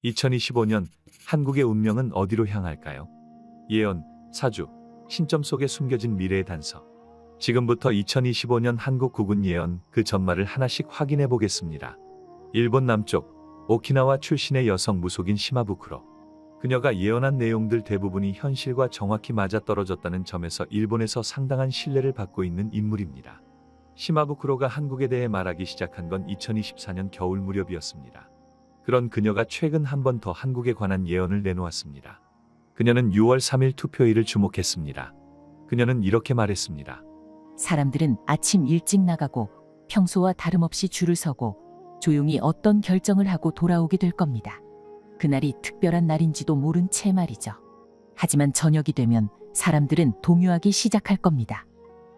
2025년 한국의 운명은 어디로 향할까요? 예언, 사주, 신점 속에 숨겨진 미래의 단서. 지금부터 2025년 한국 국운 예언 그 전말을 하나씩 확인해 보겠습니다. 일본 남쪽 오키나와 출신의 여성 무속인 시마부쿠로. 그녀가 예언한 내용들 대부분이 현실과 정확히 맞아떨어졌다는 점에서 일본에서 상당한 신뢰를 받고 있는 인물입니다. 시마부쿠로가 한국에 대해 말하기 시작한 건 2024년 겨울 무렵이었습니다. 그런 그녀가 최근 한 번 더 한국에 관한 예언을 내놓았습니다. 그녀는 6월 3일 투표일을 주목했습니다. 그녀는 이렇게 말했습니다. 사람들은 아침 일찍 나가고 평소와 다름없이 줄을 서고 조용히 어떤 결정을 하고 돌아오게 될 겁니다. 그날이 특별한 날인지도 모른 채 말이죠. 하지만 저녁이 되면 사람들은 동요하기 시작할 겁니다.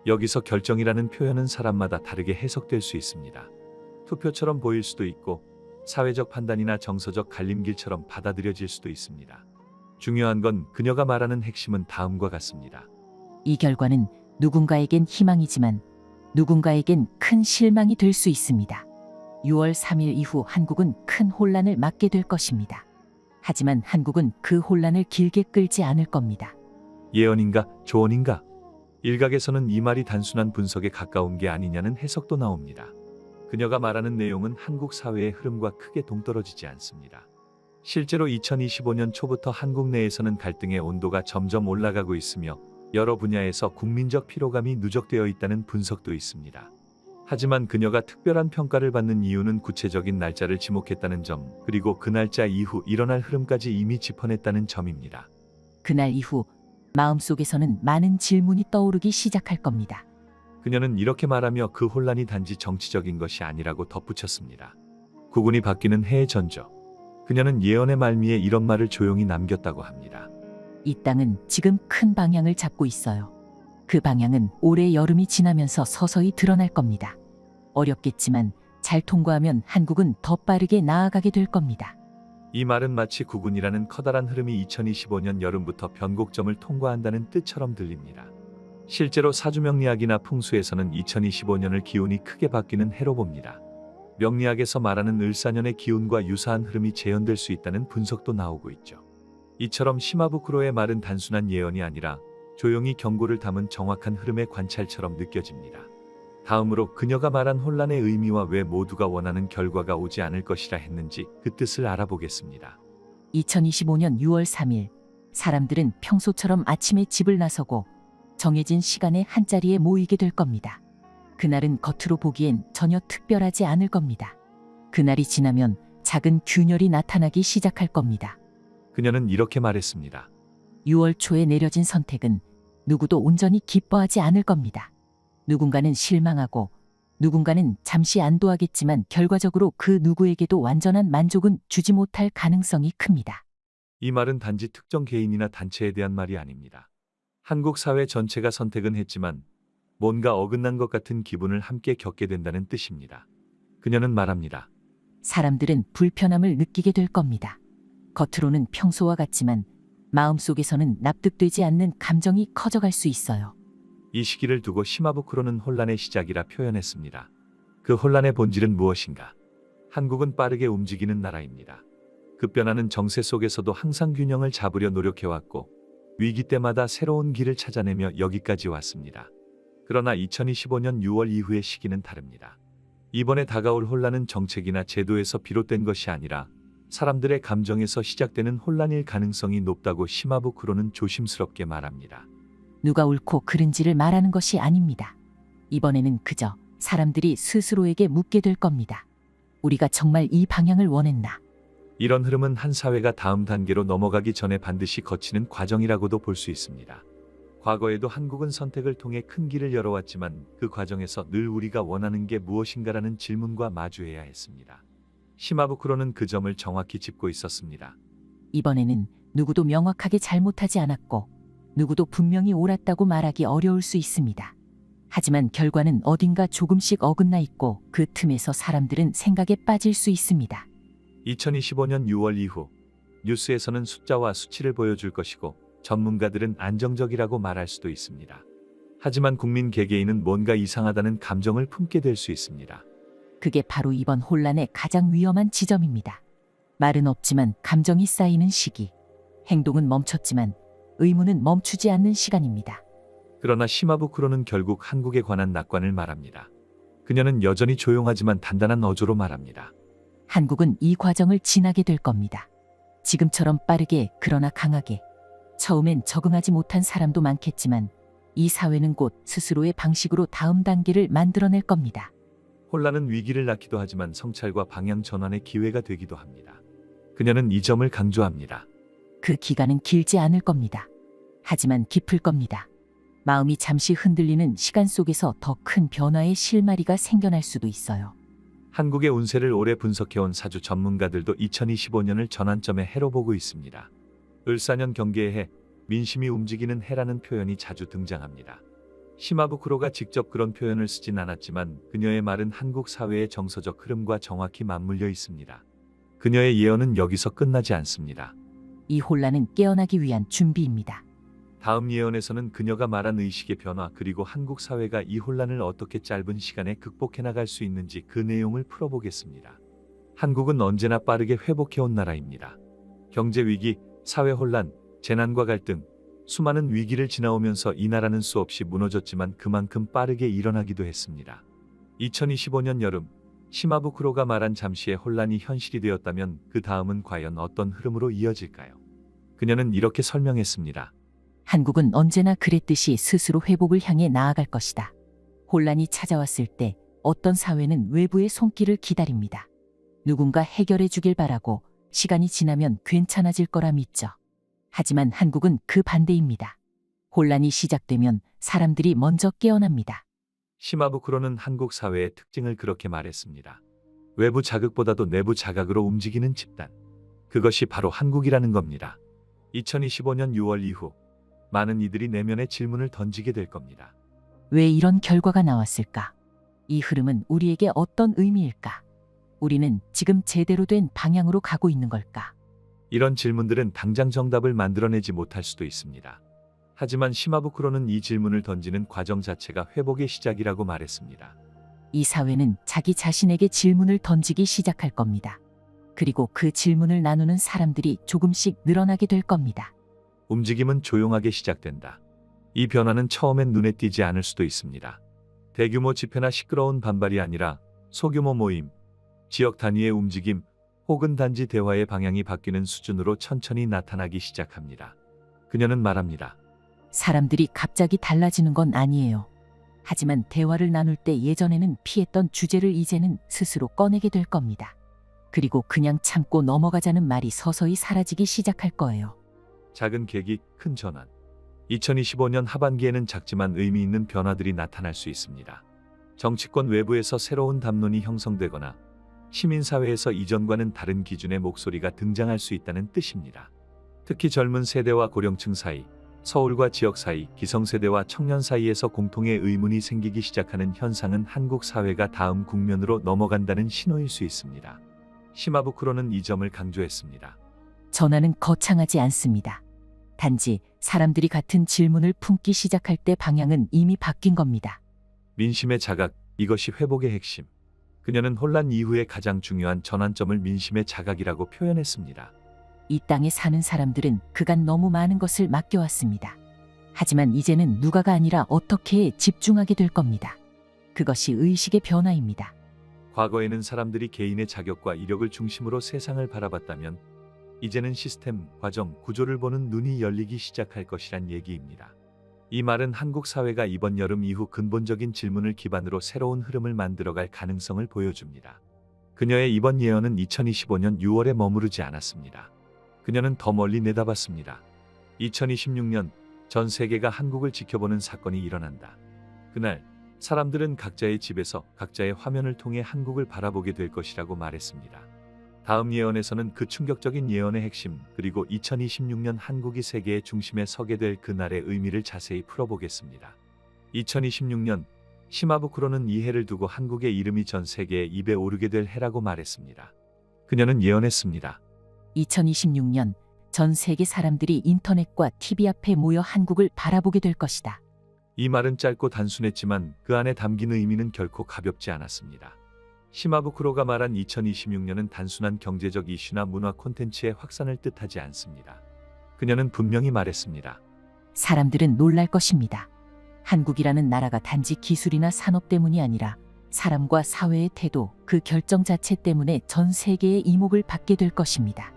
여기서 결정이라는 표현은 사람마다 다르게 해석될 수 있습니다. 투표처럼 보일 수도 있고 사회적 판단이나 정서적 갈림길처럼 받아들여질 수도 있습니다. 중요한 건 그녀가 말하는 핵심은 다음과 같습니다. 이 결과는 누군가에겐 희망이지만 누군가에겐 큰 실망이 될 수 있습니다. 6월 3일 이후 한국은 큰 혼란을 맞게 될 것입니다. 하지만 한국은 그 혼란을 길게 끌지 않을 겁니다. 예언인가 조언인가? 일각에서는 이 말이 단순한 분석에 가까운 게 아니냐는 해석도 나옵니다. 그녀가 말하는 내용은 한국 사회의 흐름과 크게 동떨어지지 않습니다. 실제로 2025년 초부터 한국 내에서는 갈등의 온도가 점점 올라가고 있으며 여러 분야에서 국민적 피로감이 누적되어 있다는 분석도 있습니다. 하지만 그녀가 특별한 평가를 받는 이유는 구체적인 날짜를 지목했다는 점, 그리고 그 날짜 이후 일어날 흐름까지 이미 짚어냈다는 점입니다. 그날 이후 마음속에서는 많은 질문이 떠오르기 시작할 겁니다. 그녀는 이렇게 말하며 그 혼란이 단지 정치적인 것이 아니라고 덧붙였습니다. 국운이 바뀌는 해의 전조. 그녀는 예언의 말미에 이런 말을 조용히 남겼다고 합니다. 이 땅은 지금 큰 방향을 잡고 있어요. 그 방향은 올해 여름이 지나면서 서서히 드러날 겁니다. 어렵겠지만 잘 통과하면 한국은 더 빠르게 나아가게 될 겁니다. 이 말은 마치 국운이라는 커다란 흐름이 2025년 여름부터 변곡점을 통과한다는 뜻처럼 들립니다. 실제로 사주명리학이나 풍수에서는 2025년을 기운이 크게 바뀌는 해로 봅니다. 명리학에서 말하는 을사년의 기운과 유사한 흐름이 재현될 수 있다는 분석도 나오고 있죠. 이처럼 시마부쿠로의 말은 단순한 예언이 아니라 조용히 경고를 담은 정확한 흐름의 관찰처럼 느껴집니다. 다음으로 그녀가 말한 혼란의 의미와 왜 모두가 원하는 결과가 오지 않을 것이라 했는지 그 뜻을 알아보겠습니다. 2025년 6월 3일 사람들은 평소처럼 아침에 집을 나서고 정해진 시간에 한자리에 모이게 될 겁니다. 그날은 겉으로 보기엔 전혀 특별하지 않을 겁니다. 그날이 지나면 작은 균열이 나타나기 시작할 겁니다. 그녀는 이렇게 말했습니다. 6월 초에 내려진 선택은 누구도 온전히 기뻐하지 않을 겁니다. 누군가는 실망하고 누군가는 잠시 안도하겠지만 결과적으로 그 누구에게도 완전한 만족은 주지 못할 가능성이 큽니다. 이 말은 단지 특정 개인이나 단체에 대한 말이 아닙니다. 한국 사회 전체가 선택은 했지만 뭔가 어긋난 것 같은 기분을 함께 겪게 된다는 뜻입니다. 그녀는 말합니다. 사람들은 불편함을 느끼게 될 겁니다. 겉으로는 평소와 같지만 마음속에서는 납득되지 않는 감정이 커져갈 수 있어요. 이 시기를 두고 시마부쿠로는 혼란의 시작이라 표현했습니다. 그 혼란의 본질은 무엇인가? 한국은 빠르게 움직이는 나라입니다. 급변하는 정세 속에서도 항상 균형을 잡으려 노력해왔고 위기 때마다 새로운 길을 찾아내며 여기까지 왔습니다. 그러나 2025년 6월 이후의 시기는 다릅니다. 이번에 다가올 혼란은 정책이나 제도에서 비롯된 것이 아니라 사람들의 감정에서 시작되는 혼란일 가능성이 높다고 시마부쿠로는 조심스럽게 말합니다. 누가 옳고 그른지를 말하는 것이 아닙니다. 이번에는 그저 사람들이 스스로에게 묻게 될 겁니다. 우리가 정말 이 방향을 원했나? 이런 흐름은 한 사회가 다음 단계로 넘어가기 전에 반드시 거치는 과정이라고도 볼 수 있습니다. 과거에도 한국은 선택을 통해 큰 길을 열어왔지만 그 과정에서 늘 우리가 원하는 게 무엇인가라는 질문과 마주해야 했습니다. 시마부쿠로는 그 점을 정확히 짚고 있었습니다. 이번에는 누구도 명확하게 잘못하지 않았고 누구도 분명히 옳았다고 말하기 어려울 수 있습니다. 하지만 결과는 어딘가 조금씩 어긋나 있고 그 틈에서 사람들은 생각에 빠질 수 있습니다. 2025년 6월 이후 뉴스에서는 숫자와 수치를 보여줄 것이고 전문가들은 안정적이라고 말할 수도 있습니다. 하지만 국민 개개인은 뭔가 이상하다는 감정을 품게 될 수 있습니다. 그게 바로 이번 혼란의 가장 위험한 지점입니다. 말은 없지만 감정이 쌓이는 시기. 행동은 멈췄지만 의문은 멈추지 않는 시간입니다. 그러나 시마부쿠로는 결국 한국에 관한 낙관을 말합니다. 그녀는 여전히 조용하지만 단단한 어조로 말합니다. 한국은 이 과정을 지나게 될 겁니다. 지금처럼 빠르게 그러나 강하게. 처음엔 적응하지 못한 사람도 많겠지만 이 사회는 곧 스스로의 방식으로 다음 단계를 만들어낼 겁니다. 혼란은 위기를 낳기도 하지만 성찰과 방향 전환의 기회가 되기도 합니다. 그녀는 이 점을 강조합니다. 그 기간은 길지 않을 겁니다. 하지만 깊을 겁니다. 마음이 잠시 흔들리는 시간 속에서 더 큰 변화의 실마리가 생겨날 수도 있어요. 한국의 운세를 오래 분석해온 사주 전문가들도 2025년을 전환점의 해로 보고 있습니다. 을사년 경계의 해, 민심이 움직이는 해라는 표현이 자주 등장합니다. 시마부쿠로가 직접 그런 표현을 쓰진 않았지만 그녀의 말은 한국 사회의 정서적 흐름과 정확히 맞물려 있습니다. 그녀의 예언은 여기서 끝나지 않습니다. 이 혼란은 깨어나기 위한 준비입니다. 다음 예언에서는 그녀가 말한 의식의 변화 그리고 한국 사회가 이 혼란을 어떻게 짧은 시간에 극복해 나갈 수 있는지 그 내용을 풀어보겠습니다. 한국은 언제나 빠르게 회복해온 나라입니다. 경제 위기, 사회 혼란, 재난과 갈등, 수많은 위기를 지나오면서 이 나라는 수없이 무너졌지만 그만큼 빠르게 일어나기도 했습니다. 2025년 여름, 시마부쿠로가 말한 잠시의 혼란이 현실이 되었다면 그 다음은 과연 어떤 흐름으로 이어질까요? 그녀는 이렇게 설명했습니다. 한국은 언제나 그랬듯이 스스로 회복을 향해 나아갈 것이다. 혼란이 찾아왔을 때 어떤 사회는 외부의 손길을 기다립니다. 누군가 해결해 주길 바라고 시간이 지나면 괜찮아질 거라 믿죠. 하지만 한국은 그 반대입니다. 혼란이 시작되면 사람들이 먼저 깨어납니다. 시마부쿠로는 한국 사회의 특징을 그렇게 말했습니다. 외부 자극보다도 내부 자각으로 움직이는 집단. 그것이 바로 한국이라는 겁니다. 2025년 6월 이후 많은 이들이 내면의 질문을 던지게 될 겁니다. 왜 이런 결과가 나왔을까? 이 흐름은 우리에게 어떤 의미일까? 우리는 지금 제대로 된 방향으로 가고 있는 걸까? 이런 질문들은 당장 정답을 만들어내지 못할 수도 있습니다. 하지만 시마부쿠로는 이 질문을 던지는 과정 자체가 회복의 시작이라고 말했습니다. 이 사회는 자기 자신에게 질문을 던지기 시작할 겁니다. 그리고 그 질문을 나누는 사람들이 조금씩 늘어나게 될 겁니다. 움직임은 조용하게 시작된다. 이 변화는 처음엔 눈에 띄지 않을 수도 있습니다. 대규모 집회나 시끄러운 반발이 아니라 소규모 모임, 지역 단위의 움직임, 혹은 단지 대화의 방향이 바뀌는 수준으로 천천히 나타나기 시작합니다. 그녀는 말합니다. 사람들이 갑자기 달라지는 건 아니에요. 하지만 대화를 나눌 때 예전에는 피했던 주제를 이제는 스스로 꺼내게 될 겁니다. 그리고 그냥 참고 넘어가자는 말이 서서히 사라지기 시작할 거예요. 작은 계기, 큰 전환. 2025년 하반기에는 작지만 의미 있는 변화들이 나타날 수 있습니다. 정치권 외부에서 새로운 담론이 형성되거나 시민사회에서 이전과는 다른 기준의 목소리가 등장할 수 있다는 뜻입니다. 특히 젊은 세대와 고령층 사이, 서울과 지역 사이, 기성세대와 청년 사이에서 공통의 의문이 생기기 시작하는 현상은 한국 사회가 다음 국면으로 넘어간다는 신호일 수 있습니다. 시마부쿠로는 이 점을 강조했습니다. 전환은 거창하지 않습니다. 단지 사람들이 같은 질문을 품기 시작할 때 방향은 이미 바뀐 겁니다. 민심의 자각, 이것이 회복의 핵심. 그녀는 혼란 이후에 가장 중요한 전환점을 민심의 자각이라고 표현했습니다. 이 땅에 사는 사람들은 그간 너무 많은 것을 맡겨왔습니다. 하지만 이제는 누가가 아니라 어떻게에 집중하게 될 겁니다. 그것이 의식의 변화입니다. 과거에는 사람들이 개인의 자격과 이력을 중심으로 세상을 바라봤다면 이제는 시스템, 과정, 구조를 보는 눈이 열리기 시작할 것이란 얘기입니다. 이 말은 한국 사회가 이번 여름 이후 근본적인 질문을 기반으로 새로운 흐름을 만들어갈 가능성을 보여줍니다. 그녀의 이번 예언은 2025년 6월에 머무르지 않았습니다. 그녀는 더 멀리 내다봤습니다. 2026년 전 세계가 한국을 지켜보는 사건이 일어난다. 그날 사람들은 각자의 집에서 각자의 화면을 통해 한국을 바라보게 될 것이라고 말했습니다. 다음 예언에서는 그 충격적인 예언의 핵심 그리고 2026년 한국이 세계의 중심에 서게 될 그날의 의미를 자세히 풀어보겠습니다. 2026년 시마부쿠로는 이 해를 두고 한국의 이름이 전 세계의 입에 오르게 될 해라고 말했습니다. 그녀는 예언했습니다. 2026년 전 세계 사람들이 인터넷과 TV 앞에 모여 한국을 바라보게 될 것이다. 이 말은 짧고 단순했지만 그 안에 담긴 의미는 결코 가볍지 않았습니다. 시마부쿠로가 말한 2026년은 단순한 경제적 이슈나 문화 콘텐츠의 확산을 뜻하지 않습니다. 그녀는 분명히 말했습니다. 사람들은 놀랄 것입니다. 한국이라는 나라가 단지 기술이나 산업 때문이 아니라 사람과 사회의 태도, 그 결정 자체 때문에 전 세계의 이목을 받게 될 것입니다.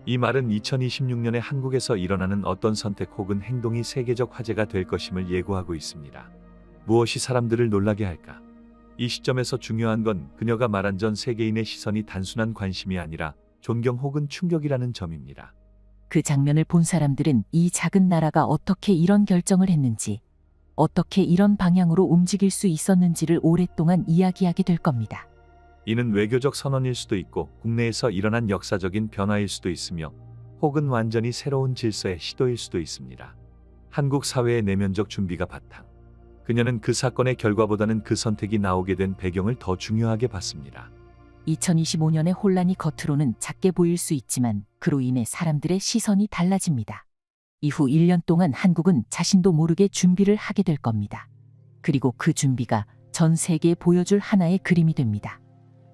이 말은 2026년에 한국에서 일어나는 어떤 선택 혹은 행동이 세계적 화제가 될 것임을 예고하고 있습니다. 무엇이 사람들을 놀라게 할까? 이 시점에서 중요한 건 그녀가 말한 전 세계인의 시선이 단순한 관심이 아니라 존경 혹은 충격이라는 점입니다. 그 장면을 본 사람들은 이 작은 나라가 어떻게 이런 결정을 했는지, 어떻게 이런 방향으로 움직일 수 있었는지를 오랫동안 이야기하게 될 겁니다. 이는 외교적 선언일 수도 있고 국내에서 일어난 역사적인 변화일 수도 있으며 혹은 완전히 새로운 질서의 시도일 수도 있습니다. 한국 사회의 내면적 준비가 바탕. 그녀는 그 사건의 결과보다는 그 선택이 나오게 된 배경을 더 중요하게 봤습니다. 2025년의 혼란이 겉으로는 작게 보일 수 있지만 그로 인해 사람들의 시선이 달라집니다. 이후 1년 동안 한국은 자신도 모르게 준비를 하게 될 겁니다. 그리고 그 준비가 전 세계에 보여줄 하나의 그림이 됩니다.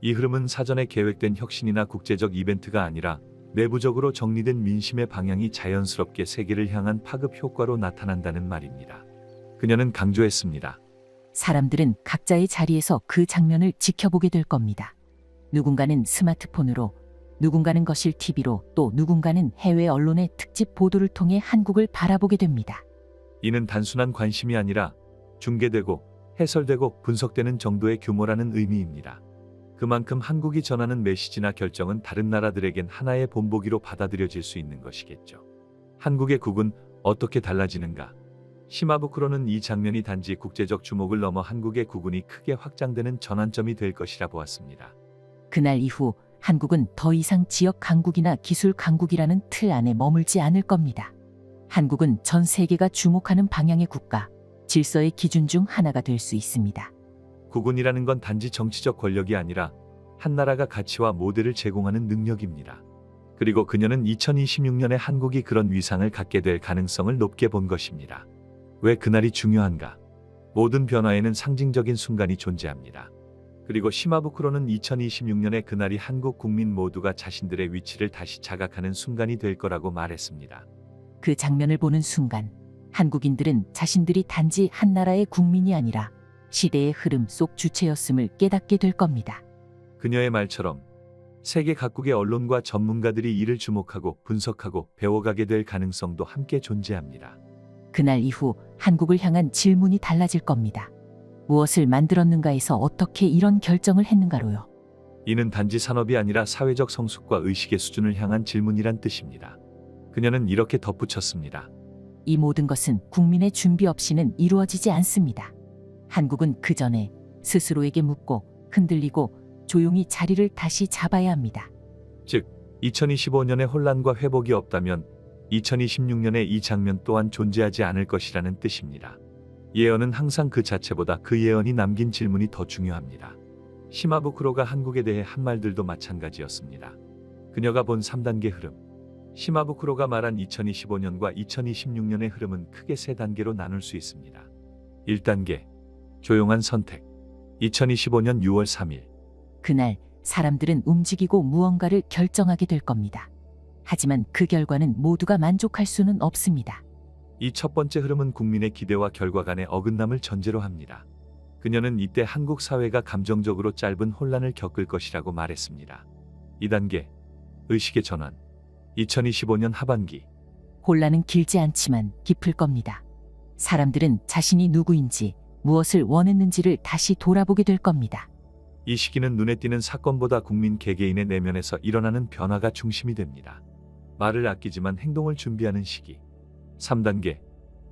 이 흐름은 사전에 계획된 혁신이나 국제적 이벤트가 아니라 내부적으로 정리된 민심의 방향이 자연스럽게 세계를 향한 파급 효과로 나타난다는 말입니다. 그녀는 강조했습니다. 사람들은 각자의 자리에서 그 장면을 지켜보게 될 겁니다. 누군가는 스마트폰으로, 누군가는 거실 TV로, 또 누군가는 해외 언론의 특집 보도를 통해 한국을 바라보게 됩니다. 이는 단순한 관심이 아니라 중계되고 해설되고 분석되는 정도의 규모라는 의미입니다. 그만큼 한국이 전하는 메시지나 결정은 다른 나라들에겐 하나의 본보기로 받아들여질 수 있는 것이겠죠. 한국의 국은 어떻게 달라지는가? 시마부쿠로는 이 장면이 단지 국제적 주목을 넘어 한국의 국운이 크게 확장되는 전환점이 될 것이라 보았습니다. 그날 이후 한국은 더 이상 지역 강국이나 기술 강국이라는 틀 안에 머물지 않을 겁니다. 한국은 전 세계가 주목하는 방향의 국가, 질서의 기준 중 하나가 될 수 있습니다. 국운이라는 건 단지 정치적 권력이 아니라 한 나라가 가치와 모델을 제공하는 능력입니다. 그리고 그녀는 2026년에 한국이 그런 위상을 갖게 될 가능성을 높게 본 것입니다. 왜 그날이 중요한가? 모든 변화에는 상징적인 순간이 존재합니다. 그리고 시마부쿠로는 2026년에 그날이 한국 국민 모두가 자신들의 위치를 다시 자각하는 순간이 될 거라고 말했습니다. 그 장면을 보는 순간 한국인들은 자신들이 단지 한 나라의 국민이 아니라 시대의 흐름 속 주체였음을 깨닫게 될 겁니다. 그녀의 말처럼 세계 각국의 언론과 전문가들이 이를 주목하고 분석하고 배워가게 될 가능성도 함께 존재합니다. 그날 이후 한국을 향한 질문이 달라질 겁니다. 무엇을 만들었는가에서 어떻게 이런 결정을 했는가로요. 이는 단지 산업이 아니라 사회적 성숙과 의식의 수준을 향한 질문이란 뜻입니다. 그녀는 이렇게 덧붙였습니다. 이 모든 것은 국민의 준비 없이는 이루어지지 않습니다. 한국은 그 전에 스스로에게 묻고 흔들리고 조용히 자리를 다시 잡아야 합니다. 즉, 2025년에 혼란과 회복이 없다면 2026년에 이 장면 또한 존재하지 않을 것이라는 뜻입니다. 예언은 항상 그 자체보다 그 예언이 남긴 질문이 더 중요합니다. 시마부쿠로가 한국에 대해 한 말들도 마찬가지였습니다. 그녀가 본 3단계 흐름. 시마부쿠로가 말한 2025년과 2026년의 흐름은 크게 3단계로 나눌 수 있습니다. 1단계. 조용한 선택. 2025년 6월 3일. 그날 사람들은 움직이고 무언가를 결정하게 될 겁니다. 하지만 그 결과는 모두가 만족할 수는 없습니다. 이 첫 번째 흐름은 국민의 기대와 결과 간의 어긋남을 전제로 합니다. 그녀는 이때 한국 사회가 감정적으로 짧은 혼란을 겪을 것이라고 말했습니다. 2단계. 의식의 전환. 2025년 하반기. 혼란은 길지 않지만 깊을 겁니다. 사람들은 자신이 누구인지, 무엇을 원했는지를 다시 돌아보게 될 겁니다. 이 시기는 눈에 띄는 사건보다 국민 개개인의 내면에서 일어나는 변화가 중심이 됩니다. 말을 아끼지만 행동을 준비하는 시기. 3단계.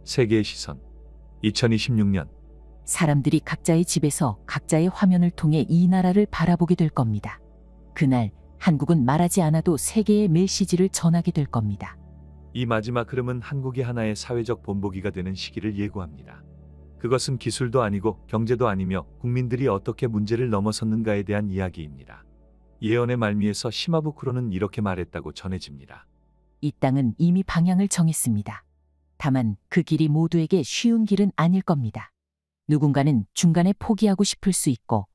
세계의 시선. 2026년. 사람들이 각자의 집에서 각자의 화면을 통해 이 나라를 바라보게 될 겁니다. 그날 한국은 말하지 않아도 세계의 메시지를 전하게 될 겁니다. 이 마지막 흐름은 한국이 하나의 사회적 본보기가 되는 시기를 예고합니다. 그것은 기술도 아니고 경제도 아니며 국민들이 어떻게 문제를 넘어섰는가에 대한 이야기입니다. 예언의 말미에서 시마부쿠로는 이렇게 말했다고 전해집니다. 이 땅은 이미 방향을 정했습니다. 다만 그 길이 모두에게 쉬운 길은 아닐 겁니다. 누군가는 중간에 포기하고 싶을 수 있고,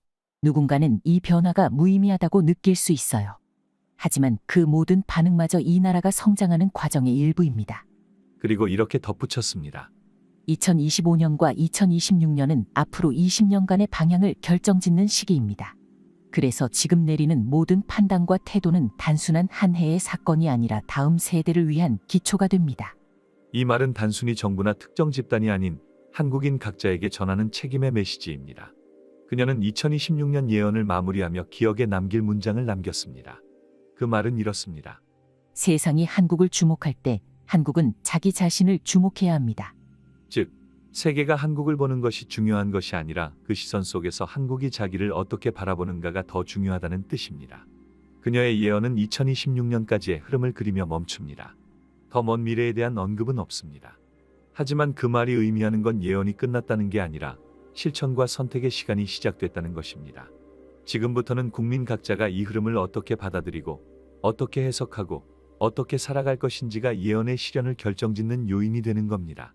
누군가는 이 변화가 무의미하다고 느낄 수 있어요. 하지만 그 모든 반응마저 이 나라가 성장하는 과정의 일부입니다. 그리고 이렇게 덧붙였습니다. 2025년과 2026년은 앞으로 20년간의 방향을 결정짓는 시기입니다. 그래서 지금 내리는 모든 판단과 태도는 단순한 한 해의 사건이 아니라 다음 세대를 위한 기초가 됩니다. 이 말은 단순히 정부나 특정 집단이 아닌 한국인 각자에게 전하는 책임의 메시지입니다. 그녀는 2026년 예언을 마무리하며 기억에 남길 문장을 남겼습니다. 그 말은 이렇습니다. 세상이 한국을 주목할 때 한국은 자기 자신을 주목해야 합니다. 즉, 세계가 한국을 보는 것이 중요한 것이 아니라 그 시선 속에서 한국이 자기를 어떻게 바라보는가가 더 중요하다는 뜻입니다. 그녀의 예언은 2026년까지의 흐름을 그리며 멈춥니다. 더 먼 미래에 대한 언급은 없습니다. 하지만 그 말이 의미하는 건 예언이 끝났다는 게 아니라 실천과 선택의 시간이 시작됐다는 것입니다. 지금부터는 국민 각자가 이 흐름을 어떻게 받아들이고 어떻게 해석하고 어떻게 살아갈 것인지가 예언의 실현을 결정짓는 요인이 되는 겁니다.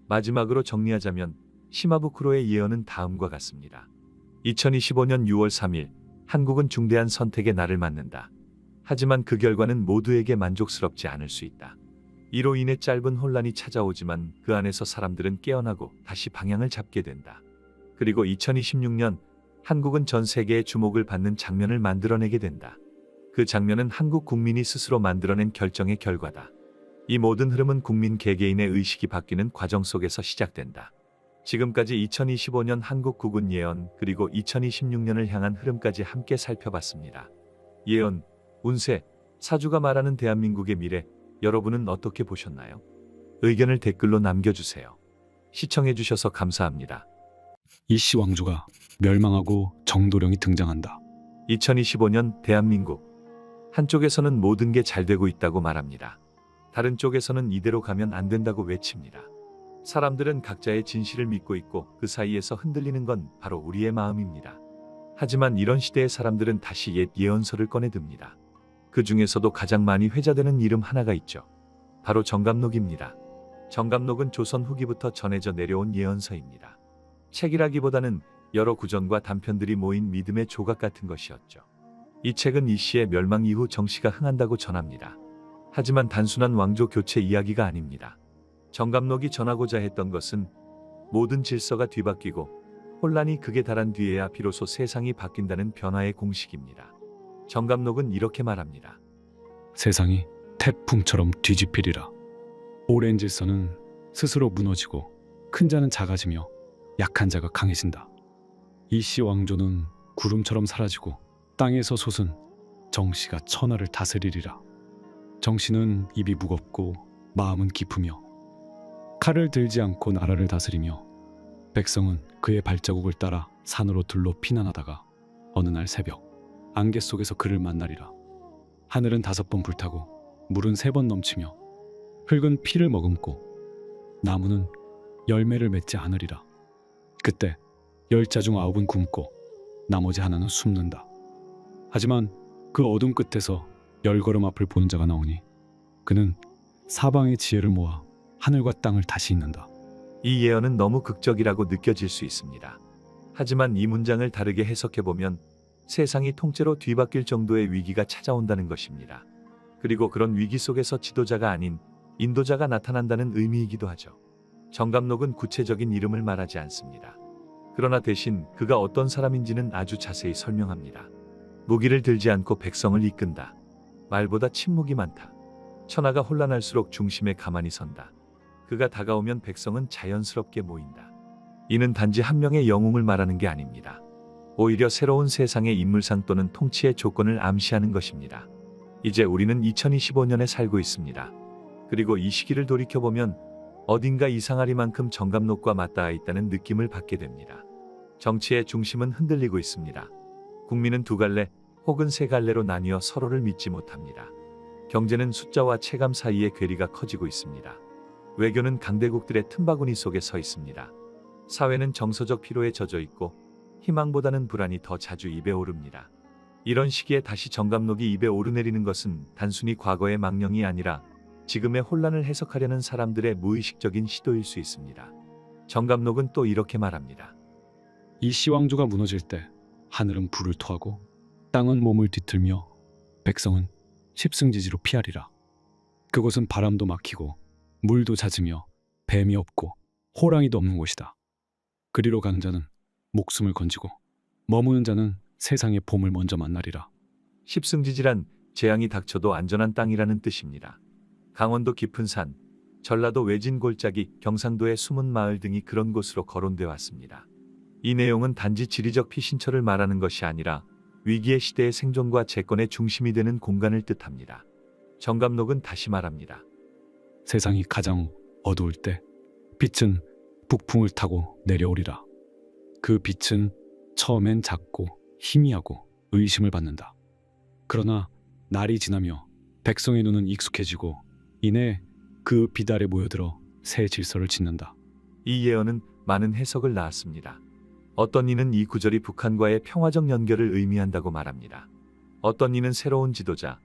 마지막으로 정리하자면 시마부쿠로의 예언은 다음과 같습니다. 2025년 6월 3일 한국은 중대한 선택의 날을 맞는다. 하지만 그 결과는 모두에게 만족스럽지 않을 수 있다. 이로 인해 짧은 혼란이 찾아오지만 그 안에서 사람들은 깨어나고 다시 방향을 잡게 된다. 그리고 2026년 한국은 전 세계의 주목을 받는 장면을 만들어내게 된다. 그 장면은 한국 국민이 스스로 만들어낸 결정의 결과다. 이 모든 흐름은 국민 개개인의 의식이 바뀌는 과정 속에서 시작된다. 지금까지 2025년 한국 국운 예언 그리고 2026년을 향한 흐름까지 함께 살펴봤습니다. 예언, 운세, 사주가 말하는 대한민국의 미래, 여러분은 어떻게 보셨나요? 의견을 댓글로 남겨주세요. 시청해주셔서 감사합니다. 이씨 왕조가 멸망하고 정도령이 등장한다. 2025년 대한민국. 한쪽에서는 모든 게 잘 되고 있다고 말합니다. 다른 쪽에서는 이대로 가면 안 된다고 외칩니다. 사람들은 각자의 진실을 믿고 있고 그 사이에서 흔들리는 건 바로 우리의 마음입니다. 하지만 이런 시대의 사람들은 다시 옛 예언서를 꺼내듭니다. 그 중에서도 가장 많이 회자되는 이름 하나가 있죠. 바로 정감록입니다. 정감록은 조선 후기부터 전해져 내려온 예언서입니다. 책이라기보다는 여러 구전과 단편들이 모인 믿음의 조각 같은 것이었죠. 이 책은 이씨의 멸망 이후 정씨가 흥한다고 전합니다. 하지만 단순한 왕조 교체 이야기가 아닙니다. 정감록이 전하고자 했던 것은 모든 질서가 뒤바뀌고 혼란이 극에 달한 뒤에야 비로소 세상이 바뀐다는 변화의 공식입니다. 정감록은 이렇게 말합니다. 세상이 태풍처럼 뒤집히리라. 오랜 질서는 스스로 무너지고 큰 자는 작아지며 약한 자가 강해진다. 이씨 왕조는 구름처럼 사라지고 땅에서 솟은 정씨가 천하를 다스리리라. 정씨는 입이 무겁고 마음은 깊으며 칼을 들지 않고 나라를 다스리며 백성은 그의 발자국을 따라 산으로 들로 피난하다가 어느 날 새벽 안개 속에서 그를 만나리라. 하늘은 5번 불타고 물은 3번 넘치며 흙은 피를 머금고 나무는 열매를 맺지 않으리라. 그때 10자 중 9은 굶고 나머지 하나는 숨는다. 하지만 그 어둠 끝에서 10걸음 앞을 보는 자가 나오니 그는 사방의 지혜를 모아 하늘과 땅을 다시 잇는다. 이 예언은 너무 극적이라고 느껴질 수 있습니다. 하지만 이 문장을 다르게 해석해보면 세상이 통째로 뒤바뀔 정도의 위기가 찾아온다는 것입니다. 그리고 그런 위기 속에서 지도자가 아닌 인도자가 나타난다는 의미이기도 하죠. 정감록은 구체적인 이름을 말하지 않습니다. 그러나 대신 그가 어떤 사람인지는 아주 자세히 설명합니다. 무기를 들지 않고 백성을 이끈다. 말보다 침묵이 많다. 천하가 혼란할수록 중심에 가만히 선다. 그가 다가오면 백성은 자연스럽게 모인다. 이는 단지 한 명의 영웅을 말하는 게 아닙니다. 오히려 새로운 세상의 인물상 또는 통치의 조건을 암시하는 것입니다. 이제 우리는 2025년에 살고 있습니다. 그리고 이 시기를 돌이켜보면 어딘가 이상하리만큼 정감록과 맞닿아 있다는 느낌을 받게 됩니다. 정치의 중심은 흔들리고 있습니다. 국민은 2갈래 혹은 3갈래로 나뉘어 서로를 믿지 못합니다. 경제는 숫자와 체감 사이의 괴리가 커지고 있습니다. 외교는 강대국들의 틈바구니 속에 서 있습니다. 사회는 정서적 피로에 젖어 있고 희망보다는 불안이 더 자주 입에 오릅니다. 이런 시기에 다시 정감록이 입에 오르내리는 것은 단순히 과거의 망령이 아니라 지금의 혼란을 해석하려는 사람들의 무의식적인 시도일 수 있습니다. 정감록은 또 이렇게 말합니다. 이씨 왕조가 무너질 때 하늘은 불을 토하고 땅은 몸을 뒤틀며 백성은 십승지지로 피하리라. 그곳은 바람도 막히고 물도 잦으며 뱀이 없고 호랑이도 없는 곳이다. 그리로 가는 자는 목숨을 건지고 머무는 자는 세상의 봄을 먼저 만나리라. 십승지지란 재앙이 닥쳐도 안전한 땅이라는 뜻입니다. 강원도 깊은 산, 전라도 외진 골짜기, 경상도의 숨은 마을 등이 그런 곳으로 거론돼 왔습니다. 이 내용은 단지 지리적 피신처를 말하는 것이 아니라 위기의 시대의 생존과 재건의 중심이 되는 공간을 뜻합니다. 정감록은 다시 말합니다. 세상이 가장 어두울 때 빛은 북풍을 타고 내려오리라. 그 빛은 처음엔 작고 희미하고 의심을 받는다. 그러나 날이 지나며 백성의 눈은 익숙해지고 이내 그 빛 아래 모여들어 새 질서를 짓는다. 이 예언은 많은 해석을 낳았습니다. 어떤 이는 이 구절이 북한과의 평화적 연결을 의미한다고 말합니다. 어떤 이는 새로운 지도자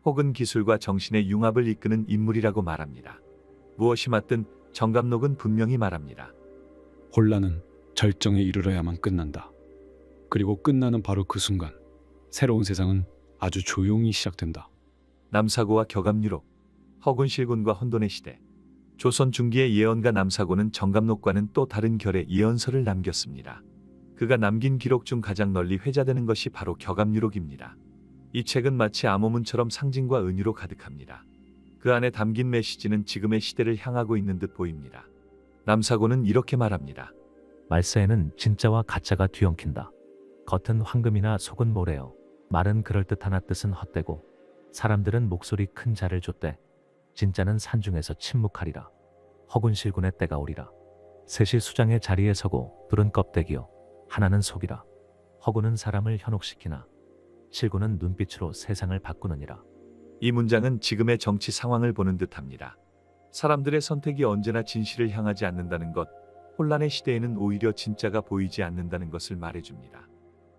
혹은 기술과 정신의 융합을 이끄는 인물이라고 말합니다. 무엇이 맞든 정감록은 분명히 말합니다. 혼란은 절정에 이르러야만 끝난다. 그리고 끝나는 바로 그 순간 새로운 세상은 아주 조용히 시작된다. 남사고와 격압유록, 허군실군과 혼돈의 시대. 조선 중기의 예언가 남사고는 정감록과는 또 다른 결의 예언서를 남겼습니다. 그가 남긴 기록 중 가장 널리 회자되는 것이 바로 격압유록입니다. 이 책은 마치 암호문처럼 상징과 은유로 가득합니다. 그 안에 담긴 메시지는 지금의 시대를 향하고 있는 듯 보입니다. 남사고는 이렇게 말합니다. 말세에는 진짜와 가짜가 뒤엉킨다. 겉은 황금이나 속은 모래요. 말은 그럴듯하나 뜻은 헛되고 사람들은 목소리 큰 자를 좇되 진짜는 산중에서 침묵하리라. 허군실군의 때가 오리라. 셋이 수장의 자리에 서고 둘은 껍데기요 하나는 속이라. 허군은 사람을 현혹시키나 실군은 눈빛으로 세상을 바꾸느니라. 이 문장은 지금의 정치 상황을 보는 듯합니다. 사람들의 선택이 언제나 진실을 향하지 않는다는 것, 혼란의 시대에는 오히려 진짜가 보이지 않는다는 것을 말해줍니다.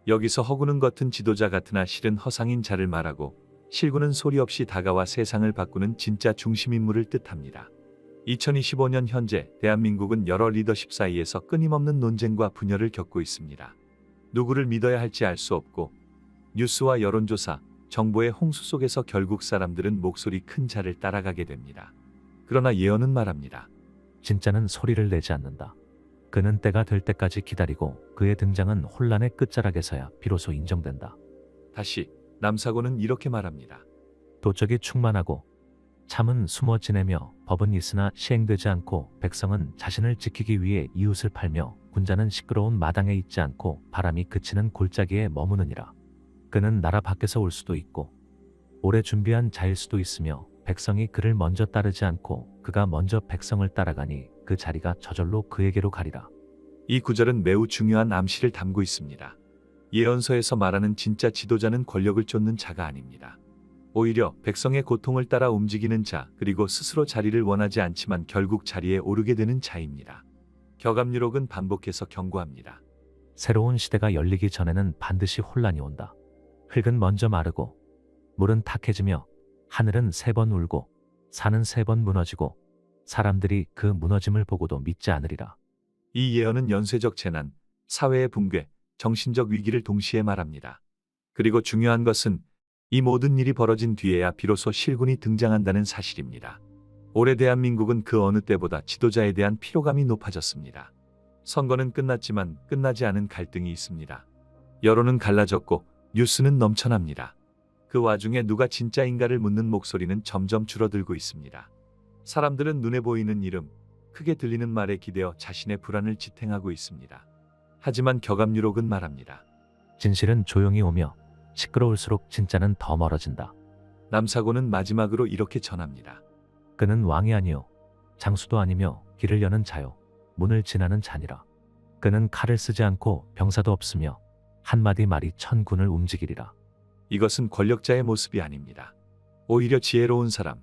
여기서 허구는 겉은 지도자 같으나 실은 허상인 자를 말하고 실구는 소리 없이 다가와 세상을 바꾸는 진짜 중심인물을 뜻합니다. 2025년 현재 대한민국은 여러 리더십 사이에서 끊임없는 논쟁과 분열을 겪고 있습니다. 누구를 믿어야 할지 알 수 없고 뉴스와 여론조사, 정보의 홍수 속에서 결국 사람들은 목소리 큰 자를 따라가게 됩니다. 그러나 예언은 말합니다. 진짜는 소리를 내지 않는다. 그는 때가 될 때까지 기다리고 그의 등장은 혼란의 끝자락에서야 비로소 인정된다. 다시 남사고는 이렇게 말합니다. 도적이 충만하고 참은 숨어 지내며 법은 있으나 시행되지 않고 백성은 자신을 지키기 위해 이웃을 팔며 군자는 시끄러운 마당에 있지 않고 바람이 그치는 골짜기에 머무느니라. 그는 나라 밖에서 올 수도 있고 오래 준비한 자일 수도 있으며 백성이 그를 먼저 따르지 않고 그가 먼저 백성을 따라가니 그 자리가 저절로 그에게로 가리라. 이 구절은 매우 중요한 암시를 담고 있습니다. 예언서에서 말하는 진짜 지도자는 권력을 쫓는 자가 아닙니다. 오히려 백성의 고통을 따라 움직이는 자, 그리고 스스로 자리를 원하지 않지만 결국 자리에 오르게 되는 자입니다. 격압유록은 반복해서 경고합니다. 새로운 시대가 열리기 전에는 반드시 혼란이 온다. 흙은 먼저 마르고 물은 탁해지며 하늘은 3번 울고 산은 3번 무너지고 사람들이 그 무너짐을 보고도 믿지 않으리라. 이 예언은 연쇄적 재난, 사회의 붕괴, 정신적 위기를 동시에 말합니다. 그리고 중요한 것은 이 모든 일이 벌어진 뒤에야 비로소 실군이 등장한다는 사실입니다. 올해 대한민국은 그 어느 때보다 지도자에 대한 피로감이 높아졌습니다. 선거는 끝났지만 끝나지 않은 갈등이 있습니다. 여론은 갈라졌고 뉴스는 넘쳐납니다. 그 와중에 누가 진짜인가를 묻는 목소리는 점점 줄어들고 있습니다. 사람들은 눈에 보이는 이름, 크게 들리는 말에 기대어 자신의 불안을 지탱하고 있습니다. 하지만 격압유록은 말합니다. 진실은 조용히 오며 시끄러울수록 진짜는 더 멀어진다. 남사고는 마지막으로 이렇게 전합니다. 그는 왕이 아니요 장수도 아니며 길을 여는 자요 문을 지나는 자니라. 그는 칼을 쓰지 않고 병사도 없으며 한마디 말이 천군을 움직이리라. 이것은 권력자의 모습이 아닙니다. 오히려 지혜로운 사람,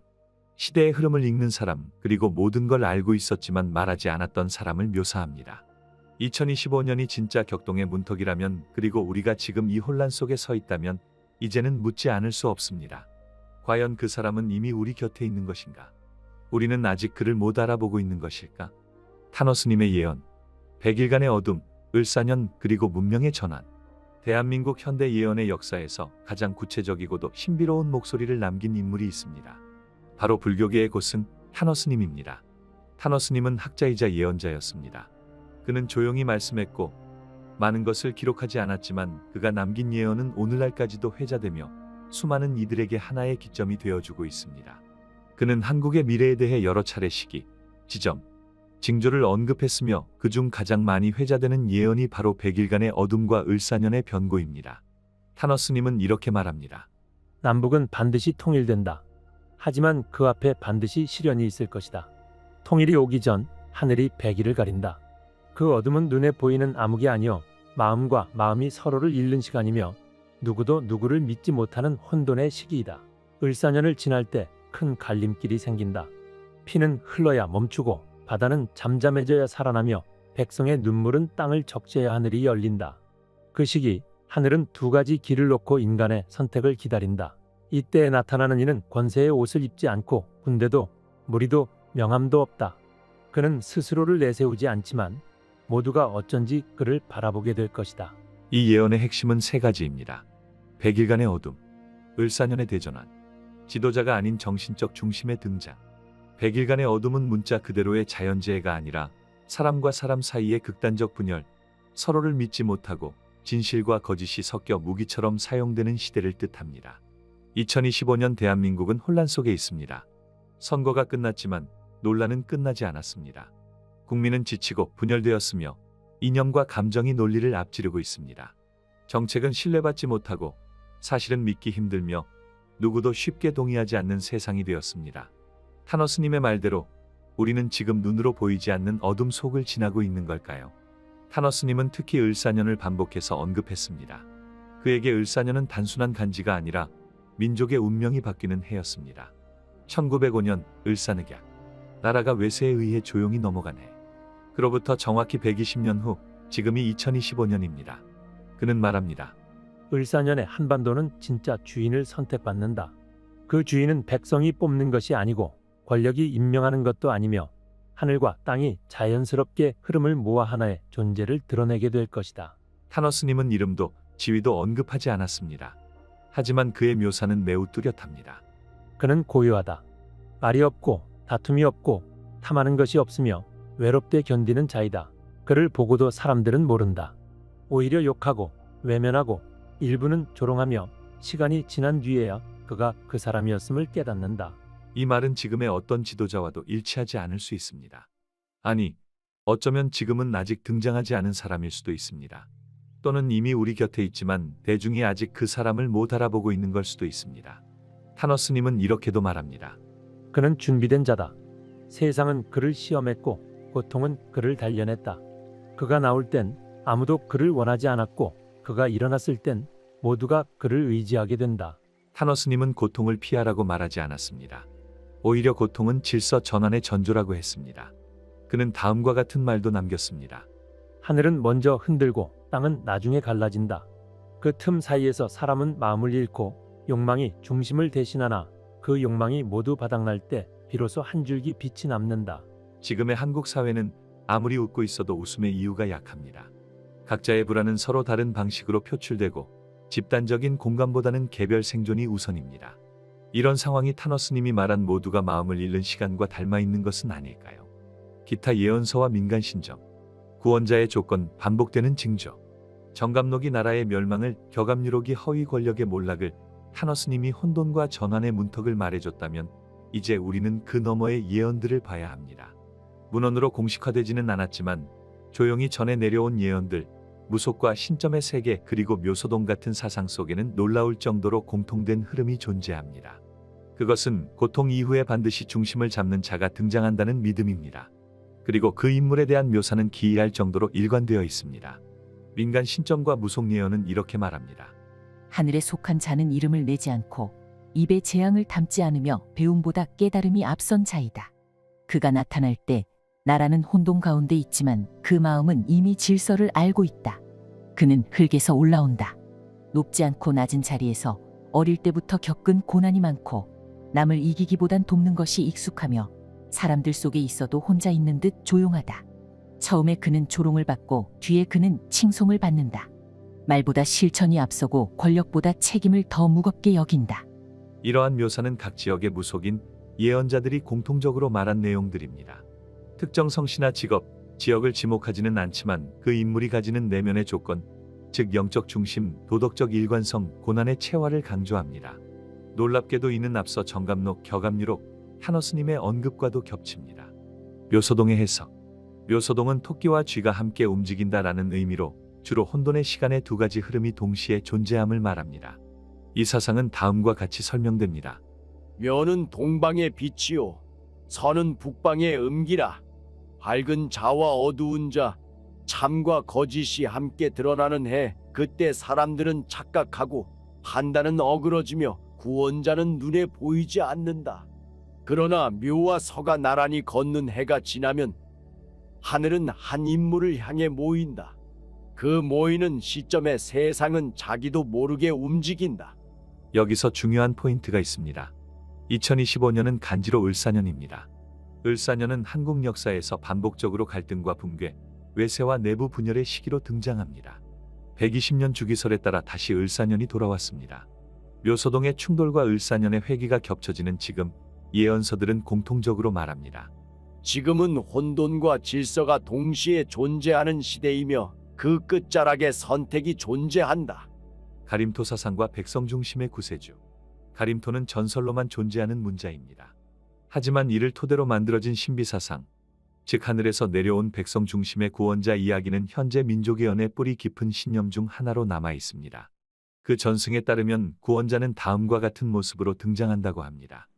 시대의 흐름을 읽는 사람, 그리고 모든 걸 알고 있었지만 말하지 않았던 사람을 묘사합니다. 2025년이 진짜 격동의 문턱이라면, 그리고 우리가 지금 이 혼란 속에 서 있다면 이제는 묻지 않을 수 없습니다. 과연 그 사람은 이미 우리 곁에 있는 것인가? 우리는 아직 그를 못 알아보고 있는 것일까? 타노스님의 예언, 100일간의 어둠, 을사년, 그리고 문명의 전환. 대한민국 현대 예언의 역사에서 가장 구체적이고도 신비로운 목소리를 남긴 인물이 있습니다. 바로 불교계의 고승 타너스님입니다. 타너스님은 학자이자 예언자였습니다. 그는 조용히 말씀했고 많은 것을 기록하지 않았지만 그가 남긴 예언은 오늘날까지도 회자되며 수많은 이들에게 하나의 기점이 되어주고 있습니다. 그는 한국의 미래에 대해 여러 차례 시기, 지점, 징조를 언급했으며 그중 가장 많이 회자되는 예언이 바로 100일간의 어둠과 을사년의 변고입니다. 타너스님은 이렇게 말합니다. 남북은 반드시 통일된다. 하지만 그 앞에 반드시 시련이 있을 것이다. 통일이 오기 전 하늘이 100일을 가린다. 그 어둠은 눈에 보이는 암흑이 아니요 마음과 마음이 서로를 잃는 시간이며 누구도 누구를 믿지 못하는 혼돈의 시기이다. 을사년을 지날 때 큰 갈림길이 생긴다. 피는 흘러야 멈추고 바다는 잠잠해져야 살아나며 백성의 눈물은 땅을 적셔야 하늘이 열린다. 그 시기 하늘은 두 가지 길을 놓고 인간의 선택을 기다린다. 이때에 나타나는 이는 권세의 옷을 입지 않고 군대도 무리도 명함도 없다. 그는 스스로를 내세우지 않지만 모두가 어쩐지 그를 바라보게 될 것이다. 이 예언의 핵심은 세 가지입니다. 100일간의 어둠, 을사년의 대전환, 지도자가 아닌 정신적 중심의 등장. 100일간의 어둠은 문자 그대로의 자연재해가 아니라 사람과 사람 사이의 극단적 분열, 서로를 믿지 못하고 진실과 거짓이 섞여 무기처럼 사용되는 시대를 뜻합니다. 2025년 대한민국은 혼란 속에 있습니다. 선거가 끝났지만 논란은 끝나지 않았습니다. 국민은 지치고 분열되었으며 이념과 감정이 논리를 앞지르고 있습니다. 정책은 신뢰받지 못하고 사실은 믿기 힘들며 누구도 쉽게 동의하지 않는 세상이 되었습니다. 타너스님의 말대로 우리는 지금 눈으로 보이지 않는 어둠 속을 지나고 있는 걸까요? 타너스님은 특히 을사년을 반복해서 언급했습니다. 그에게 을사년은 단순한 간지가 아니라 민족의 운명이 바뀌는 해였습니다. 1905년 을사늑약, 나라가 외세에 의해 조용히 넘어간 해. 그로부터 정확히 120년 후 지금이 2025년입니다. 그는 말합니다. 을사년에 한반도는 진짜 주인을 선택받는다. 그 주인은 백성이 뽑는 것이 아니고 권력이 임명하는 것도 아니며 하늘과 땅이 자연스럽게 흐름을 모아 하나의 존재를 드러내게 될 것이다. 타너스님은 이름도 지위도 언급하지 않았습니다. 하지만 그의 묘사는 매우 뚜렷합니다. 그는 고요하다. 말이 없고 다툼이 없고 탐하는 것이 없으며 외롭게 견디는 자이다. 그를 보고도 사람들은 모른다. 오히려 욕하고 외면하고 일부는 조롱하며 시간이 지난 뒤에야 그가 그 사람이었음을 깨닫는다. 이 말은 지금의 어떤 지도자와도 일치하지 않을 수 있습니다. 아니, 어쩌면 지금은 아직 등장하지 않은 사람일 수도 있습니다. 또는 이미 우리 곁에 있지만 대중이 아직 그 사람을 못 알아보고 있는 걸 수도 있습니다. 타너스님은 이렇게도 말합니다. 그는 준비된 자다. 세상은 그를 시험했고 고통은 그를 단련했다. 그가 나올 땐 아무도 그를 원하지 않았고 그가 일어났을 땐 모두가 그를 의지하게 된다. 타너스님은 고통을 피하라고 말하지 않았습니다. 오히려 고통은 질서 전환의 전조라고 했습니다. 그는 다음과 같은 말도 남겼습니다. 하늘은 먼저 흔들고 땅은 나중에 갈라진다. 그 틈 사이에서 사람은 마음을 잃고 욕망이 중심을 대신하나 그 욕망이 모두 바닥날 때 비로소 한 줄기 빛이 남는다. 지금의 한국 사회는 아무리 웃고 있어도 웃음의 이유가 약합니다. 각자의 불안은 서로 다른 방식으로 표출되고 집단적인 공감보다는 개별 생존이 우선입니다. 이런 상황이 타너스님이 말한 모두가 마음을 잃는 시간과 닮아 있는 것은 아닐까요? 기타 예언서와 민간 신정, 구원자의 조건, 반복되는 징조, 정감록이 나라의 멸망을, 격압유록이 허위 권력의 몰락을, 타너스님이 혼돈과 전환의 문턱을 말해줬다면 이제 우리는 그 너머의 예언들을 봐야 합니다. 문헌으로 공식화되지는 않았지만 조용히 전해 내려온 예언들, 무속과 신점의 세계 그리고 묘소동 같은 사상 속에는 놀라울 정도로 공통된 흐름이 존재합니다. 그것은 고통 이후에 반드시 중심을 잡는 자가 등장한다는 믿음입니다. 그리고 그 인물에 대한 묘사는 기이할 정도로 일관되어 있습니다. 민간 신점과 무속 예언은 이렇게 말합니다. 하늘에 속한 자는 이름을 내지 않고 입에 재앙을 담지 않으며 배움보다 깨달음이 앞선 자이다. 그가 나타날 때 나라는 혼돈 가운데 있지만 그 마음은 이미 질서를 알고 있다. 그는 흙에서 올라온다. 높지 않고 낮은 자리에서 어릴 때부터 겪은 고난이 많고 남을 이기기보단 돕는 것이 익숙하며 사람들 속에 있어도 혼자 있는 듯 조용하다. 처음에 그는 조롱을 받고 뒤에 그는 칭송을 받는다. 말보다 실천이 앞서고 권력보다 책임을 더 무겁게 여긴다. 이러한 묘사는 각 지역의 무속인 예언자들이 공통적으로 말한 내용들입니다. 특정 성씨나 직업, 지역을 지목하지는 않지만 그 인물이 가지는 내면의 조건, 즉 영적 중심, 도덕적 일관성, 고난의 체화를 강조합니다. 놀랍게도 이는 앞서 정감록, 격압유록, 한어스님의 언급과도 겹칩니다. 묘소동의 해석. 묘소동은 토끼와 쥐가 함께 움직인다라는 의미로 주로 혼돈의 시간의 두 가지 흐름이 동시에 존재함을 말합니다. 이 사상은 다음과 같이 설명됩니다. 묘는 동방의 빛이요 선은 북방의 음기라. 밝은 자와 어두운 자, 참과 거짓이 함께 드러나는 해, 그때 사람들은 착각하고 판단은 어그러지며 구원자는 눈에 보이지 않는다. 그러나 묘와 서가 나란히 걷는 해가 지나면 하늘은 한 인물을 향해 모인다. 그 모이는 시점에 세상은 자기도 모르게 움직인다. 여기서 중요한 포인트가 있습니다. 2025년은 간지로 을사년입니다. 을사년은 한국 역사에서 반복적으로 갈등과 붕괴, 외세와 내부 분열의 시기로 등장합니다. 120년 주기설에 따라 다시 을사년이 돌아왔습니다. 묘소동의 충돌과 을사년의 회기가 겹쳐지는 지금, 예언서들은 공통적으로 말합니다. 지금은 혼돈과 질서가 동시에 존재하는 시대이며 그 끝자락에 선택이 존재한다. 가림토 사상과 백성 중심의 구세주. 가림토는 전설로만 존재하는 문자입니다. 하지만 이를 토대로 만들어진 신비사상, 즉 하늘에서 내려온 백성 중심의 구원자 이야기는 현재 민족의 연의 뿌리 깊은 신념 중 하나로 남아 있습니다. 그 전승에 따르면 구원자는 다음과 같은 모습으로 등장한다고 합니다.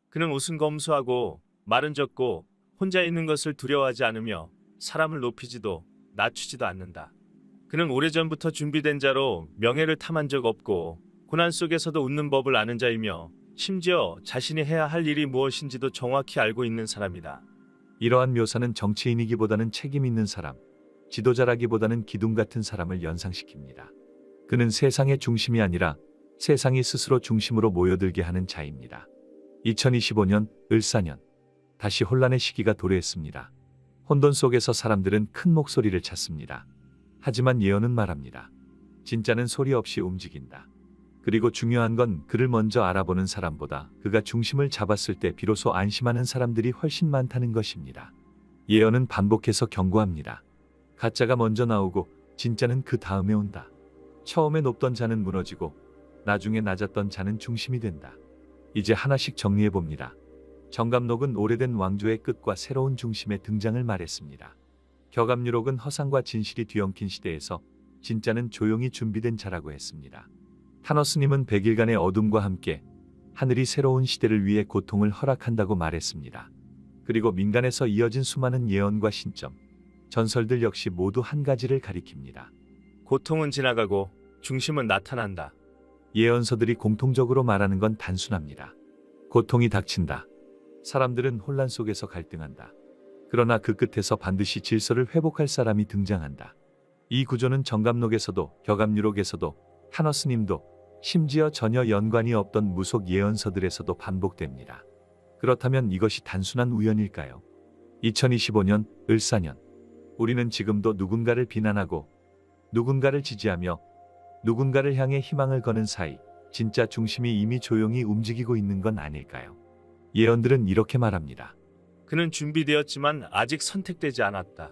그는 옷은 검소하고 말은 적고 혼자 있는 것을 두려워하지 않으며 사람을 높이지도 낮추지도 않는다. 그는 오래전부터 준비된 자로 명예를 탐한 적 없고 고난 속에서도 웃는 법을 아는 자이며 심지어 자신이 해야 할 일이 무엇인지도 정확히 알고 있는 사람이다. 이러한 묘사는 정치인이기보다는 책임 있는 사람, 지도자라기보다는 기둥 같은 사람을 연상시킵니다. 그는 세상의 중심이 아니라 세상이 스스로 중심으로 모여들게 하는 자입니다. 2025년 을사년, 다시 혼란의 시기가 도래했습니다. 혼돈 속에서 사람들은 큰 목소리를 찾습니다. 하지만 예언은 말합니다. 진짜는 소리 없이 움직인다. 그리고 중요한 건 그를 먼저 알아보는 사람보다 그가 중심을 잡았을 때 비로소 안심하는 사람들이 훨씬 많다는 것입니다. 예언은 반복해서 경고합니다. 가짜가 먼저 나오고 진짜는 그 다음에 온다. 처음에 높던 자는 무너지고 나중에 낮았던 자는 중심이 된다. 이제 하나씩 정리해봅니다. 정감록은 오래된 왕조의 끝과 새로운 중심의 등장을 말했습니다. 격압유록은 허상과 진실이 뒤엉킨 시대에서 진짜는 조용히 준비된 자라고 했습니다. 타너스님은 100일간의 어둠과 함께 하늘이 새로운 시대를 위해 고통을 허락한다고 말했습니다. 그리고 민간에서 이어진 수많은 예언과 신점, 전설들 역시 모두 한 가지를 가리킵니다. 고통은 지나가고 중심은 나타난다. 예언서들이 공통적으로 말하는 건 단순합니다. 고통이 닥친다. 사람들은 혼란 속에서 갈등한다. 그러나 그 끝에서 반드시 질서를 회복할 사람이 등장한다. 이 구조는 정감록에서도 격압유록에서도 타너스님도 심지어 전혀 연관이 없던 무속 예언서들에서도 반복됩니다. 그렇다면 이것이 단순한 우연일까요? 2025년 을사년, 우리는 지금도 누군가를 비난하고 누군가를 지지하며 누군가를 향해 희망을 거는 사이 진짜 중심이 이미 조용히 움직이고 있는 건 아닐까요? 예언들은 이렇게 말합니다. 그는 준비되었지만 아직 선택되지 않았다.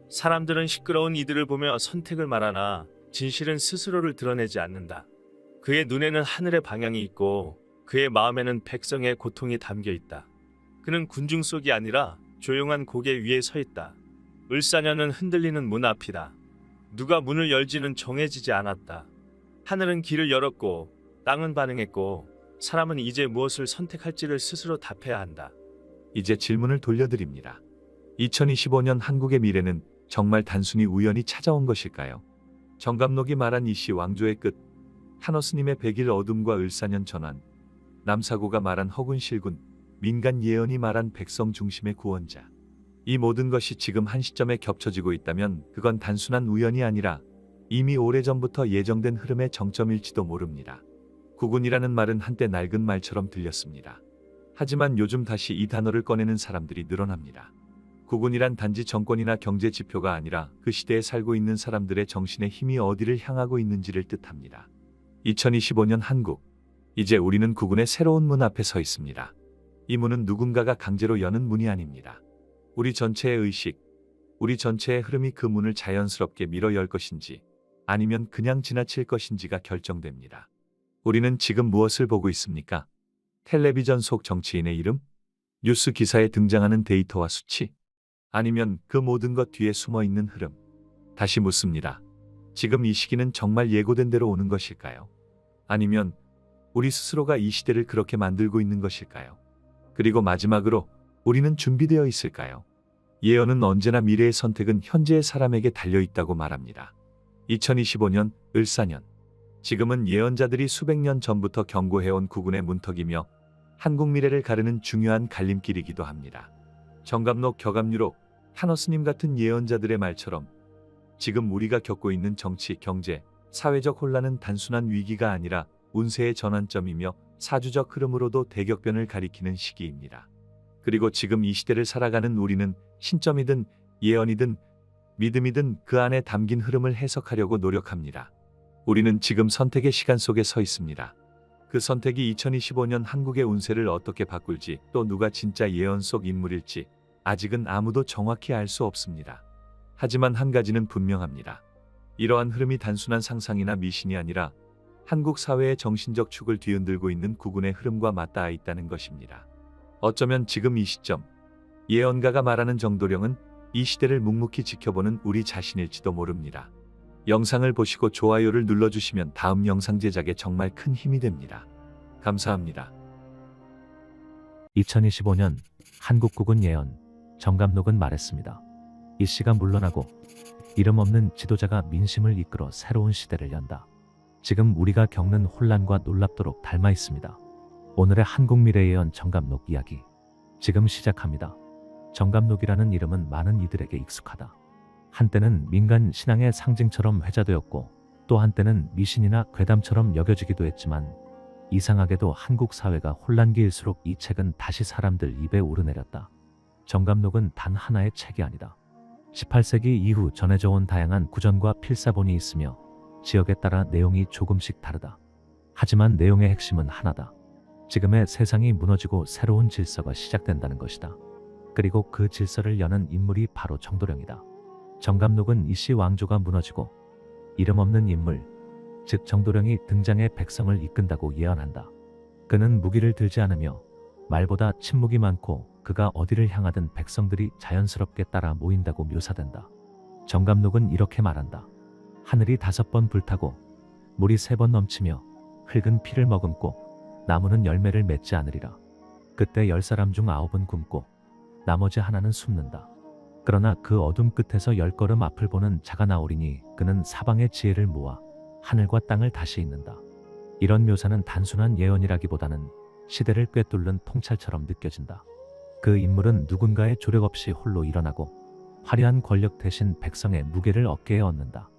사람들은 시끄러운 이들을 보며 선택을 말하나 진실은 스스로를 드러내지 않는다. 그의 눈에는 하늘의 방향이 있고 그의 마음에는 백성의 고통이 담겨 있다. 그는 군중 속이 아니라 조용한 고개 위에 서 있다. 을사년은 흔들리는 문 앞이다. 누가 문을 열지는 정해지지 않았다. 하늘은 길을 열었고 땅은 반응했고 사람은 이제 무엇을 선택할지를 스스로 답해야 한다. 이제 질문을 돌려드립니다. 2025년 한국의 미래는 정말 단순히 우연히 찾아온 것일까요? 정감록이 말한 이씨 왕조의 끝, 타너스님의 100일 어둠과 을사년 전환, 남사고가 말한 허군실군, 민간 예언이 말한 백성 중심의 구원자. 이 모든 것이 지금 한 시점에 겹쳐지고 있다면 그건 단순한 우연이 아니라 이미 오래전부터 예정된 흐름의 정점일지도 모릅니다. 구군이라는 말은 한때 낡은 말처럼 들렸습니다. 하지만 요즘 다시 이 단어를 꺼내는 사람들이 늘어납니다. 국운이란 단지 정권이나 경제 지표가 아니라 그 시대에 살고 있는 사람들의 정신의 힘이 어디를 향하고 있는지를 뜻합니다. 2025년 한국. 이제 우리는 국운의 새로운 문 앞에 서 있습니다. 이 문은 누군가가 강제로 여는 문이 아닙니다. 우리 전체의 의식, 우리 전체의 흐름이 그 문을 자연스럽게 밀어 열 것인지 아니면 그냥 지나칠 것인지가 결정됩니다. 우리는 지금 무엇을 보고 있습니까? 텔레비전 속 정치인의 이름? 뉴스 기사에 등장하는 데이터와 수치? 아니면 그 모든 것 뒤에 숨어 있는 흐름? 다시 묻습니다. 지금 이 시기는 정말 예고된 대로 오는 것일까요? 아니면 우리 스스로가 이 시대를 그렇게 만들고 있는 것일까요? 그리고 마지막으로 우리는 준비되어 있을까요? 예언은 언제나 미래의 선택은 현재의 사람에게 달려 있다고 말합니다. 2025년 을사년. 지금은 예언자들이 수백 년 전부터 경고해온 국운의 문턱이며 한국 미래를 가르는 중요한 갈림길이기도 합니다. 정감록, 격암유록, 타너스님 같은 예언자들의 말처럼 지금 우리가 겪고 있는 정치, 경제, 사회적 혼란은 단순한 위기가 아니라 운세의 전환점이며 사주적 흐름으로도 대격변을 가리키는 시기입니다. 그리고 지금 이 시대를 살아가는 우리는 신점이든 예언이든 믿음이든 그 안에 담긴 흐름을 해석하려고 노력합니다. 우리는 지금 선택의 시간 속에 서 있습니다. 그 선택이 2025년 한국의 운세를 어떻게 바꿀지, 또 누가 진짜 예언 속 인물일지 아직은 아무도 정확히 알 수 없습니다. 하지만 한 가지는 분명합니다. 이러한 흐름이 단순한 상상이나 미신이 아니라 한국 사회의 정신적 축을 뒤흔들고 있는 국운의 흐름과 맞닿아 있다는 것입니다. 어쩌면 지금 이 시점, 예언가가 말하는 정도령은 이 시대를 묵묵히 지켜보는 우리 자신일지도 모릅니다. 영상을 보시고 좋아요를 눌러주시면 다음 영상 제작에 정말 큰 힘이 됩니다. 감사합니다. 2025년 한국국운 예언. 정감록은 말했습니다. 이 씨가 물러나고 이름 없는 지도자가 민심을 이끌어 새로운 시대를 연다. 지금 우리가 겪는 혼란과 놀랍도록 닮아 있습니다. 오늘의 한국 미래 예언 정감록 이야기 지금 시작합니다. 정감록이라는 이름은 많은 이들에게 익숙하다. 한때는 민간 신앙의 상징처럼 회자되었고 또 한때는 미신이나 괴담처럼 여겨지기도 했지만 이상하게도 한국 사회가 혼란기일수록 이 책은 다시 사람들 입에 오르내렸다. 정감록은 단 하나의 책이 아니다. 18세기 이후 전해져 온 다양한 구전과 필사본이 있으며 지역에 따라 내용이 조금씩 다르다. 하지만 내용의 핵심은 하나다. 지금의 세상이 무너지고 새로운 질서가 시작된다는 것이다. 그리고 그 질서를 여는 인물이 바로 정도령이다. 정감록은 이씨 왕조가 무너지고 이름 없는 인물, 즉 정도령이 등장해 백성을 이끈다고 예언한다. 그는 무기를 들지 않으며 말보다 침묵이 많고 그가 어디를 향하든 백성들이 자연스럽게 따라 모인다고 묘사된다. 정감록은 이렇게 말한다. 하늘이 5번 불타고 물이 3번 넘치며 흙은 피를 머금고 나무는 열매를 맺지 않으리라. 그때 10사람 중 9은 굶고 나머지 하나는 숨는다. 그러나 그 어둠 끝에서 10걸음 앞을 보는 자가 나오리니 그는 사방의 지혜를 모아 하늘과 땅을 다시 잇는다. 이런 묘사는 단순한 예언이라기보다는 시대를 꿰뚫는 통찰처럼 느껴진다. 그 인물은 누군가의 조력 없이 홀로 일어나고 화려한 권력 대신 백성의 무게를 어깨에 얻는다.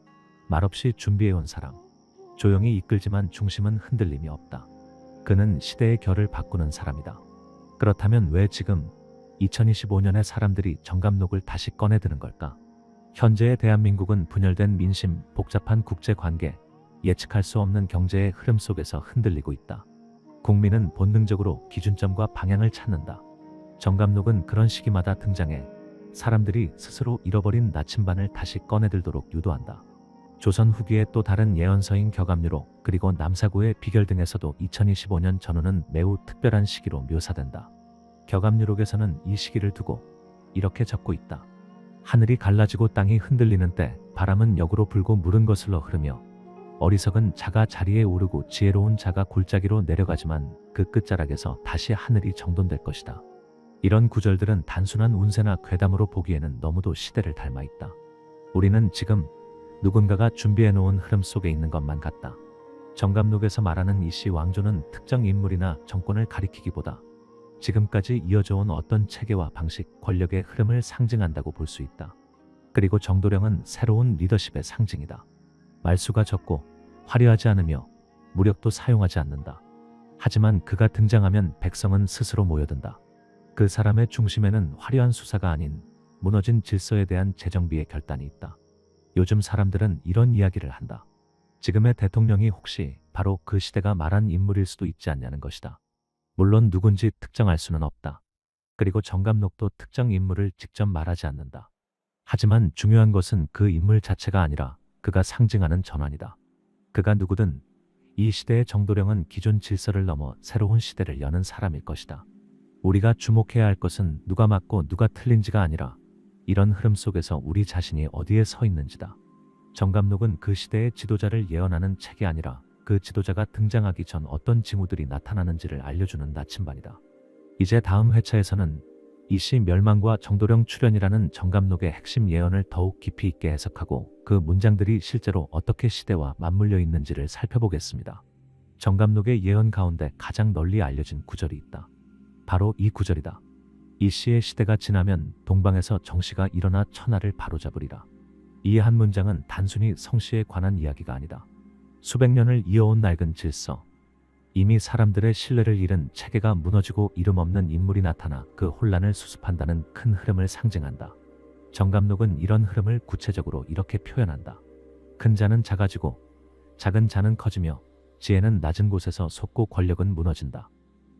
말없이 준비해온 사람. 조용히 이끌지만 중심은 흔들림이 없다. 그는 시대의 결을 바꾸는 사람이다. 그렇다면 왜 지금 2025년에 사람들이 정감록을 다시 꺼내드는 걸까? 현재의 대한민국은 분열된 민심, 복잡한 국제관계, 예측할 수 없는 경제의 흐름 속에서 흔들리고 있다. 국민은 본능적으로 기준점과 방향을 찾는다. 정감록은 그런 시기마다 등장해 사람들이 스스로 잃어버린 나침반을 다시 꺼내들도록 유도한다. 조선 후기의 또 다른 예언서인 격암유록 그리고 남사구의 비결 등에서도 2025년 전후는 매우 특별한 시기로 묘사된다. 격암유록에서는 이 시기를 두고 이렇게 적고 있다. 하늘이 갈라지고 땅이 흔들리는 때 바람은 역으로 불고 물은 거슬러 흐르며 어리석은 자가 자리에 오르고 지혜로운 자가 골짜기로 내려가지만 그 끝자락에서 다시 하늘이 정돈될 것이다. 이런 구절들은 단순한 운세나 괴담으로 보기에는 너무도 시대를 닮아 있다. 우리는 지금 누군가가 준비해놓은 흐름 속에 있는 것만 같다. 정감록에서 말하는 이씨 왕조는 특정 인물이나 정권을 가리키기보다 지금까지 이어져온 어떤 체계와 방식, 권력의 흐름을 상징한다고 볼 수 있다. 그리고 정도령은 새로운 리더십의 상징이다. 말수가 적고 화려하지 않으며 무력도 사용하지 않는다. 하지만 그가 등장하면 백성은 스스로 모여든다. 그 사람의 중심에는 화려한 수사가 아닌 무너진 질서에 대한 재정비의 결단이 있다. 요즘 사람들은 이런 이야기를 한다. 지금의 대통령이 혹시 바로 그 시대가 말한 인물일 수도 있지 않냐는 것이다. 물론 누군지 특정할 수는 없다. 그리고 정감록도 특정 인물을 직접 말하지 않는다. 하지만 중요한 것은 그 인물 자체가 아니라 그가 상징하는 전환이다. 그가 누구든 이 시대의 정도령은 기존 질서를 넘어 새로운 시대를 여는 사람일 것이다. 우리가 주목해야 할 것은 누가 맞고 누가 틀린지가 아니라 이런 흐름 속에서 우리 자신이 어디에 서 있는지다. 정감록은 그 시대의 지도자를 예언하는 책이 아니라 그 지도자가 등장하기 전 어떤 징후들이 나타나는지를 알려주는 나침반이다. 이제 다음 회차에서는 이 시 멸망과 정도령 출현이라는 정감록의 핵심 예언을 더욱 깊이 있게 해석하고 그 문장들이 실제로 어떻게 시대와 맞물려 있는지를 살펴보겠습니다. 정감록의 예언 가운데 가장 널리 알려진 구절이 있다. 바로 이 구절이다. 이 시의 시대가 지나면 동방에서 정씨가 일어나 천하를 바로잡으리라. 이 한 문장은 단순히 성씨에 관한 이야기가 아니다. 수백 년을 이어온 낡은 질서, 이미 사람들의 신뢰를 잃은 체계가 무너지고 이름 없는 인물이 나타나 그 혼란을 수습한다는 큰 흐름을 상징한다. 정감록은 이런 흐름을 구체적으로 이렇게 표현한다. 큰 자는 작아지고 작은 자는 커지며 지혜는 낮은 곳에서 솟고 권력은 무너진다.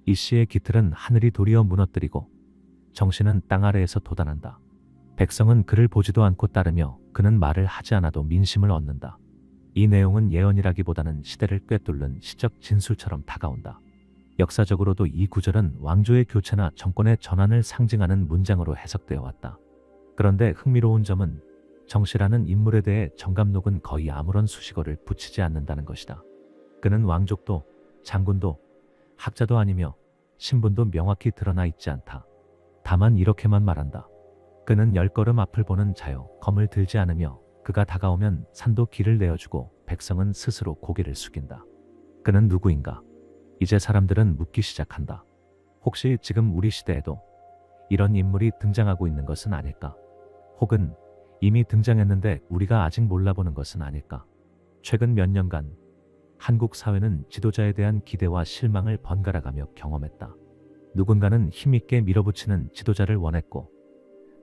이 시의 기틀은 하늘이 도리어 무너뜨리고 정신은 땅 아래에서 돋아난다. 백성은 그를 보지도 않고 따르며 그는 말을 하지 않아도 민심을 얻는다. 이 내용은 예언이라기보다는 시대를 꿰뚫는 시적 진술처럼 다가온다. 역사적으로도 이 구절은 왕조의 교체나 정권의 전환을 상징하는 문장으로 해석되어 왔다. 그런데 흥미로운 점은 정씨라는 인물에 대해 정감록은 거의 아무런 수식어를 붙이지 않는다는 것이다. 그는 왕족도 장군도 학자도 아니며 신분도 명확히 드러나 있지 않다. 다만 이렇게만 말한다. 그는 10걸음 앞을 보는 자요, 검을 들지 않으며 그가 다가오면 산도 길을 내어주고 백성은 스스로 고개를 숙인다. 그는 누구인가? 이제 사람들은 묻기 시작한다. 혹시 지금 우리 시대에도 이런 인물이 등장하고 있는 것은 아닐까? 혹은 이미 등장했는데 우리가 아직 몰라보는 것은 아닐까? 최근 몇 년간 한국 사회는 지도자에 대한 기대와 실망을 번갈아가며 경험했다. 누군가는 힘있게 밀어붙이는 지도자를 원했고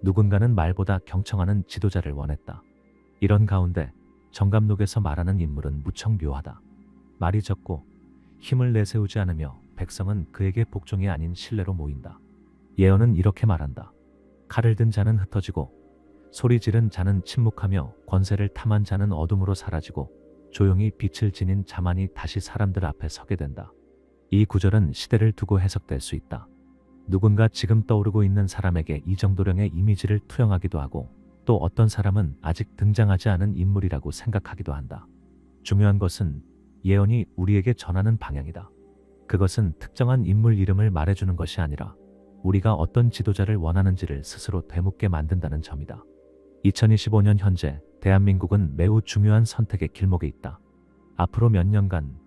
누군가는 말보다 경청하는 지도자를 원했다. 이런 가운데 정감록에서 말하는 인물은 무척 묘하다. 말이 적고 힘을 내세우지 않으며 백성은 그에게 복종이 아닌 신뢰로 모인다. 예언은 이렇게 말한다. 칼을 든 자는 흩어지고 소리 지른 자는 침묵하며 권세를 탐한 자는 어둠으로 사라지고 조용히 빛을 지닌 자만이 다시 사람들 앞에 서게 된다. 이 구절은 시대를 두고 해석될 수 있다. 누군가 지금 떠오르고 있는 사람에게 이 정도령의 이미지를 투영하기도 하고 또 어떤 사람은 아직 등장하지 않은 인물이라고 생각하기도 한다. 중요한 것은 예언이 우리에게 전하는 방향이다. 그것은 특정한 인물 이름을 말해주는 것이 아니라 우리가 어떤 지도자를 원하는지를 스스로 되묻게 만든다는 점이다. 2025년 현재 대한민국은 매우 중요한 선택의 길목에 있다. 앞으로 몇 년간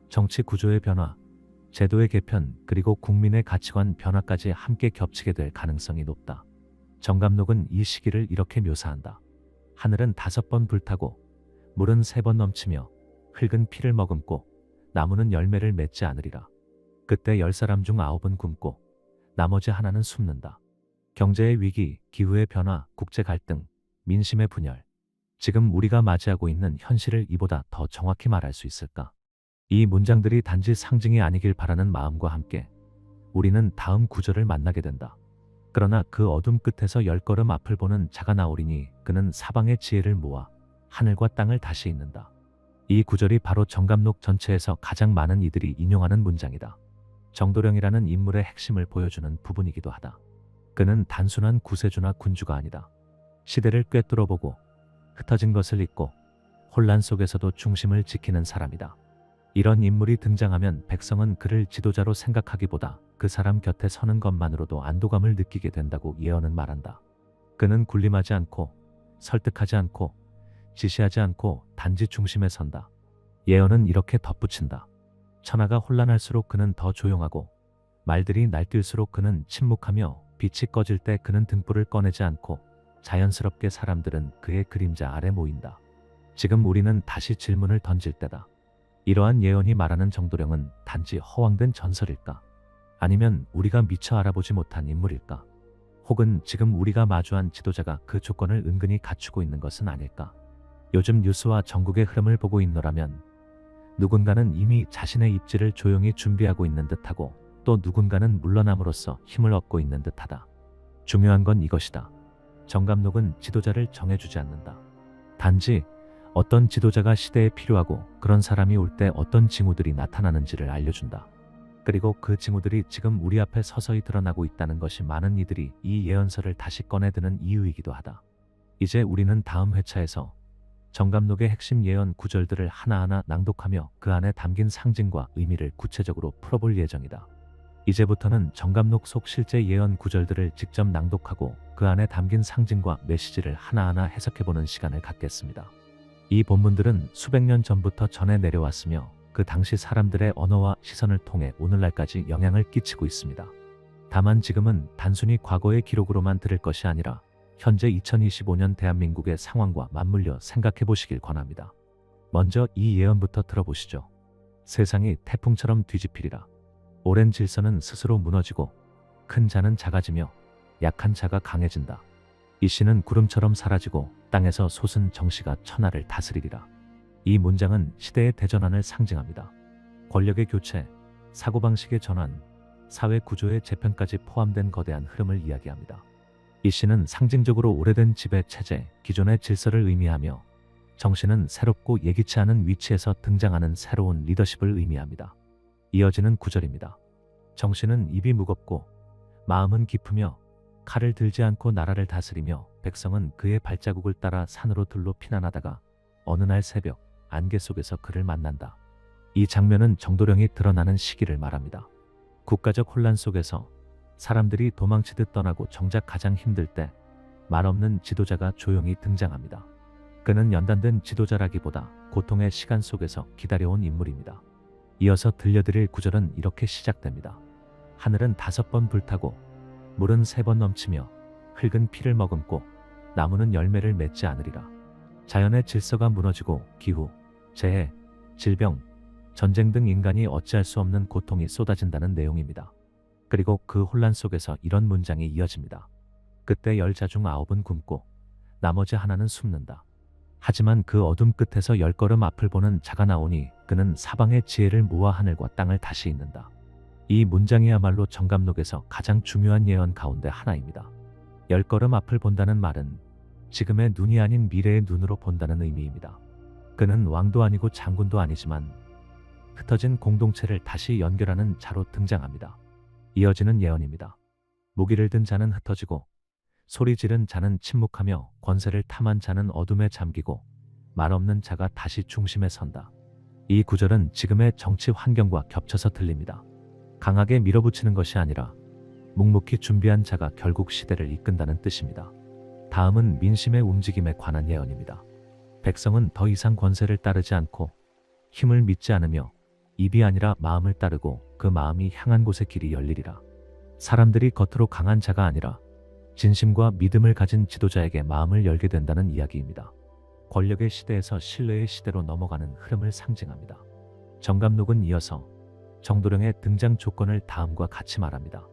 정치 구조의 변화, 제도의 개편, 그리고 국민의 가치관 변화까지 함께 겹치게 될 가능성이 높다. 정감록은 이 시기를 이렇게 묘사한다. 하늘은 5번 불타고 물은 3번 넘치며 흙은 피를 머금고 나무는 열매를 맺지 않으리라. 그때 10사람 중 9은 굶고 나머지 하나는 숨는다. 경제의 위기, 기후의 변화, 국제 갈등, 민심의 분열. 지금 우리가 맞이하고 있는 현실을 이보다 더 정확히 말할 수 있을까? 이 문장들이 단지 상징이 아니길 바라는 마음과 함께 우리는 다음 구절을 만나게 된다. 그러나 그 어둠 끝에서 10걸음 앞을 보는 자가 나오리니 그는 사방의 지혜를 모아 하늘과 땅을 다시 잇는다. 이 구절이 바로 정감록 전체에서 가장 많은 이들이 인용하는 문장이다. 정도령이라는 인물의 핵심을 보여주는 부분이기도 하다. 그는 단순한 구세주나 군주가 아니다. 시대를 꿰뚫어보고 흩어진 것을 잇고 혼란 속에서도 중심을 지키는 사람이다. 이런 인물이 등장하면 백성은 그를 지도자로 생각하기보다 그 사람 곁에 서는 것만으로도 안도감을 느끼게 된다고 예언은 말한다. 그는 군림하지 않고 설득하지 않고 지시하지 않고 단지 중심에 선다. 예언은 이렇게 덧붙인다. 천하가 혼란할수록 그는 더 조용하고 말들이 날뛸수록 그는 침묵하며 빛이 꺼질 때 그는 등불을 꺼내지 않고 자연스럽게 사람들은 그의 그림자 아래 모인다. 지금 우리는 다시 질문을 던질 때다. 이러한 예언이 말하는 정도령은 단지 허황된 전설일까? 아니면 우리가 미처 알아보지 못한 인물일까? 혹은 지금 우리가 마주한 지도자가 그 조건을 은근히 갖추고 있는 것은 아닐까? 요즘 뉴스와 전국의 흐름을 보고 있노라면 누군가는 이미 자신의 입지를 조용히 준비하고 있는 듯하고 또 누군가는 물러남으로써 힘을 얻고 있는 듯하다. 중요한 건 이것이다. 정감록은 지도자를 정해주지 않는다. 단지 어떤 지도자가 시대에 필요하고 그런 사람이 올 때 어떤 징후들이 나타나는지를 알려준다. 그리고 그 징후들이 지금 우리 앞에 서서히 드러나고 있다는 것이 많은 이들이 이 예언서를 다시 꺼내드는 이유이기도 하다. 이제 우리는 다음 회차에서 정감록의 핵심 예언 구절들을 하나하나 낭독하며 그 안에 담긴 상징과 의미를 구체적으로 풀어볼 예정이다. 이제부터는 정감록 속 실제 예언 구절들을 직접 낭독하고 그 안에 담긴 상징과 메시지를 하나하나 해석해보는 시간을 갖겠습니다. 이 본문들은 수백 년 전부터 전해 내려왔으며 그 당시 사람들의 언어와 시선을 통해 오늘날까지 영향을 끼치고 있습니다. 다만 지금은 단순히 과거의 기록으로만 들을 것이 아니라 현재 2025년 대한민국의 상황과 맞물려 생각해 보시길 권합니다. 먼저 이 예언부터 들어보시죠. 세상이 태풍처럼 뒤집히리라. 오랜 질서는 스스로 무너지고 큰 자는 작아지며 약한 자가 강해진다. 이 씨는 구름처럼 사라지고 땅에서 솟은 정씨가 천하를 다스리리라. 이 문장은 시대의 대전환을 상징합니다. 권력의 교체, 사고방식의 전환, 사회 구조의 재편까지 포함된 거대한 흐름을 이야기합니다. 이 씨는 상징적으로 오래된 지배 체제, 기존의 질서를 의미하며 정씨는 새롭고 예기치 않은 위치에서 등장하는 새로운 리더십을 의미합니다. 이어지는 구절입니다. 정씨는 입이 무겁고 마음은 깊으며 칼을 들지 않고 나라를 다스리며 백성은 그의 발자국을 따라 산으로 들로 피난하다가 어느 날 새벽 안개 속에서 그를 만난다. 이 장면은 정도령이 드러나는 시기를 말합니다. 국가적 혼란 속에서 사람들이 도망치듯 떠나고 정작 가장 힘들 때 말없는 지도자가 조용히 등장합니다. 그는 연단된 지도자라기보다 고통의 시간 속에서 기다려온 인물입니다. 이어서 들려드릴 구절은 이렇게 시작됩니다. 하늘은 5번 불타고 물은 3번 넘치며 흙은 피를 머금고 나무는 열매를 맺지 않으리라. 자연의 질서가 무너지고 기후, 재해, 질병, 전쟁 등 인간이 어찌할 수 없는 고통이 쏟아진다는 내용입니다. 그리고 그 혼란 속에서 이런 문장이 이어집니다. 그때 10자 중 9은 굶고 나머지 하나는 숨는다. 하지만 그 어둠 끝에서 10걸음 앞을 보는 자가 나오니 그는 사방의 지혜를 모아 하늘과 땅을 다시 잇는다. 이 문장이야말로 정감록에서 가장 중요한 예언 가운데 하나입니다. 10걸음 앞을 본다는 말은 지금의 눈이 아닌 미래의 눈으로 본다는 의미입니다. 그는 왕도 아니고 장군도 아니지만 흩어진 공동체를 다시 연결하는 자로 등장합니다. 이어지는 예언입니다. 무기를 든 자는 흩어지고 소리 지른 자는 침묵하며 권세를 탐한 자는 어둠에 잠기고 말 없는 자가 다시 중심에 선다. 이 구절은 지금의 정치 환경과 겹쳐서 들립니다. 강하게 밀어붙이는 것이 아니라 묵묵히 준비한 자가 결국 시대를 이끈다는 뜻입니다. 다음은 민심의 움직임에 관한 예언입니다. 백성은 더 이상 권세를 따르지 않고 힘을 믿지 않으며 입이 아니라 마음을 따르고 그 마음이 향한 곳의 길이 열리리라. 사람들이 겉으로 강한 자가 아니라 진심과 믿음을 가진 지도자에게 마음을 열게 된다는 이야기입니다. 권력의 시대에서 신뢰의 시대로 넘어가는 흐름을 상징합니다. 정감록은 이어서 정도령의 등장 조건을 다음과 같이 말합니다.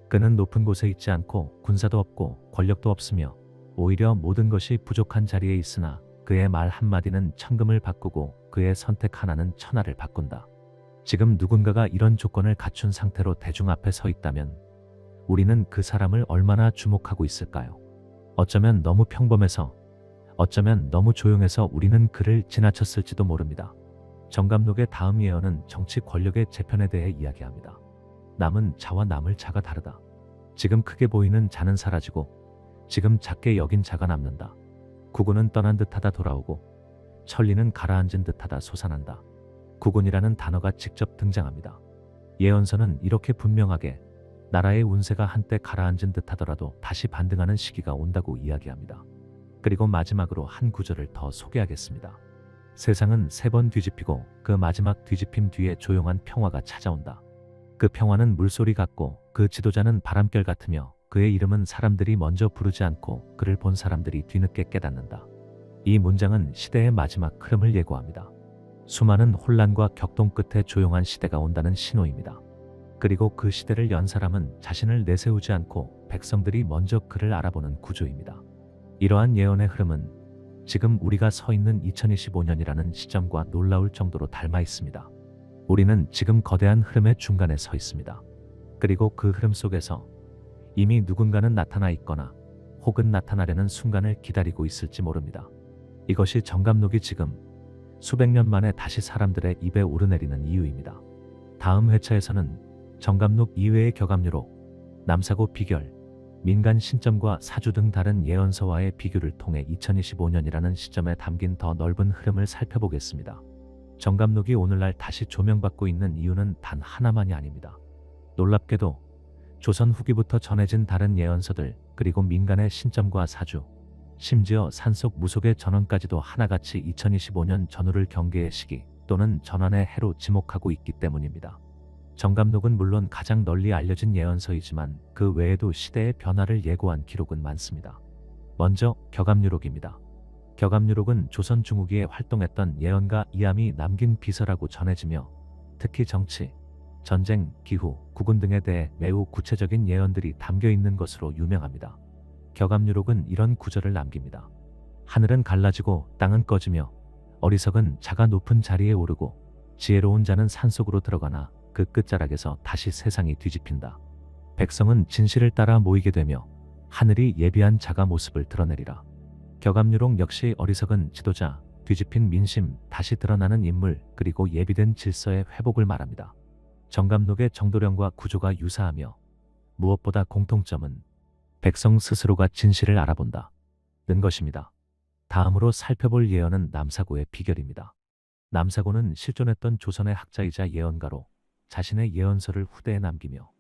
그는 높은 곳에 있지 않고 군사도 없고 권력도 없으며 오히려 모든 것이 부족한 자리에 있으나 그의 말 한마디는 천금을 바꾸고 그의 선택 하나는 천하를 바꾼다. 지금 누군가가 이런 조건을 갖춘 상태로 대중 앞에 서 있다면 우리는 그 사람을 얼마나 주목하고 있을까요? 어쩌면 너무 평범해서, 어쩌면 너무 조용해서 우리는 그를 지나쳤을지도 모릅니다. 정감록의 다음 예언은 정치 권력의 재편에 대해 이야기합니다. 남은 자와 남을 자가 다르다. 지금 크게 보이는 자는 사라지고 지금 작게 여긴 자가 남는다. 국군은 떠난 듯하다 돌아오고 천리는 가라앉은 듯하다 솟아난다. 국군이라는 단어가 직접 등장합니다. 예언서는 이렇게 분명하게 나라의 운세가 한때 가라앉은 듯하더라도 다시 반등하는 시기가 온다고 이야기합니다. 그리고 마지막으로 한 구절을 더 소개하겠습니다. 세상은 3번 뒤집히고 그 마지막 뒤집힘 뒤에 조용한 평화가 찾아온다. 그 평화는 물소리 같고 그 지도자는 바람결 같으며 그의 이름은 사람들이 먼저 부르지 않고 그를 본 사람들이 뒤늦게 깨닫는다. 이 문장은 시대의 마지막 흐름을 예고합니다. 수많은 혼란과 격동 끝에 조용한 시대가 온다는 신호입니다. 그리고 그 시대를 연 사람은 자신을 내세우지 않고 백성들이 먼저 그를 알아보는 구조입니다. 이러한 예언의 흐름은 지금 우리가 서 있는 2025년이라는 시점과 놀라울 정도로 닮아 있습니다. 우리는 지금 거대한 흐름의 중간에 서 있습니다. 그리고 그 흐름 속에서 이미 누군가는 나타나 있거나 혹은 나타나려는 순간을 기다리고 있을지 모릅니다. 이것이 정감록이 지금 수백 년 만에 다시 사람들의 입에 오르내리는 이유입니다. 다음 회차에서는 정감록 이외의 격압류록, 남사고 비결, 민간 신점과 사주 등 다른 예언서와의 비교를 통해 2025년이라는 시점에 담긴 더 넓은 흐름을 살펴보겠습니다. 정감록이 오늘날 다시 조명받고 있는 이유는 단 하나만이 아닙니다. 놀랍게도 조선 후기부터 전해진 다른 예언서들 그리고 민간의 신점과 사주, 심지어 산속 무속의 전언까지도 하나같이 2025년 전후를 경계의 시기 또는 전환의 해로 지목하고 있기 때문입니다. 정감록은 물론 가장 널리 알려진 예언서이지만 그 외에도 시대의 변화를 예고한 기록은 많습니다. 먼저 격압류록입니다. 격압류록은 조선 중후기에 활동했던 예언가 이암이 남긴 비서라고 전해지며 특히 정치, 전쟁, 기후, 국운 등에 대해 매우 구체적인 예언들이 담겨 있는 것으로 유명합니다. 격압류록은 이런 구절을 남깁니다. 하늘은 갈라지고 땅은 꺼지며 어리석은 자가 높은 자리에 오르고 지혜로운 자는 산속으로 들어가나 그 끝자락에서 다시 세상이 뒤집힌다. 백성은 진실을 따라 모이게 되며 하늘이 예비한 자가 모습을 드러내리라. 격압류록 역시 어리석은 지도자, 뒤집힌 민심, 다시 드러나는 인물, 그리고 예비된 질서의 회복을 말합니다. 정감록의 정도령과 구조가 유사하며 무엇보다 공통점은 백성 스스로가 진실을 알아본다 는 것입니다. 다음으로 살펴볼 예언은 남사고의 비결입니다. 남사고는 실존했던 조선의 학자이자 예언가로 자신의 예언서를 후대에 남기며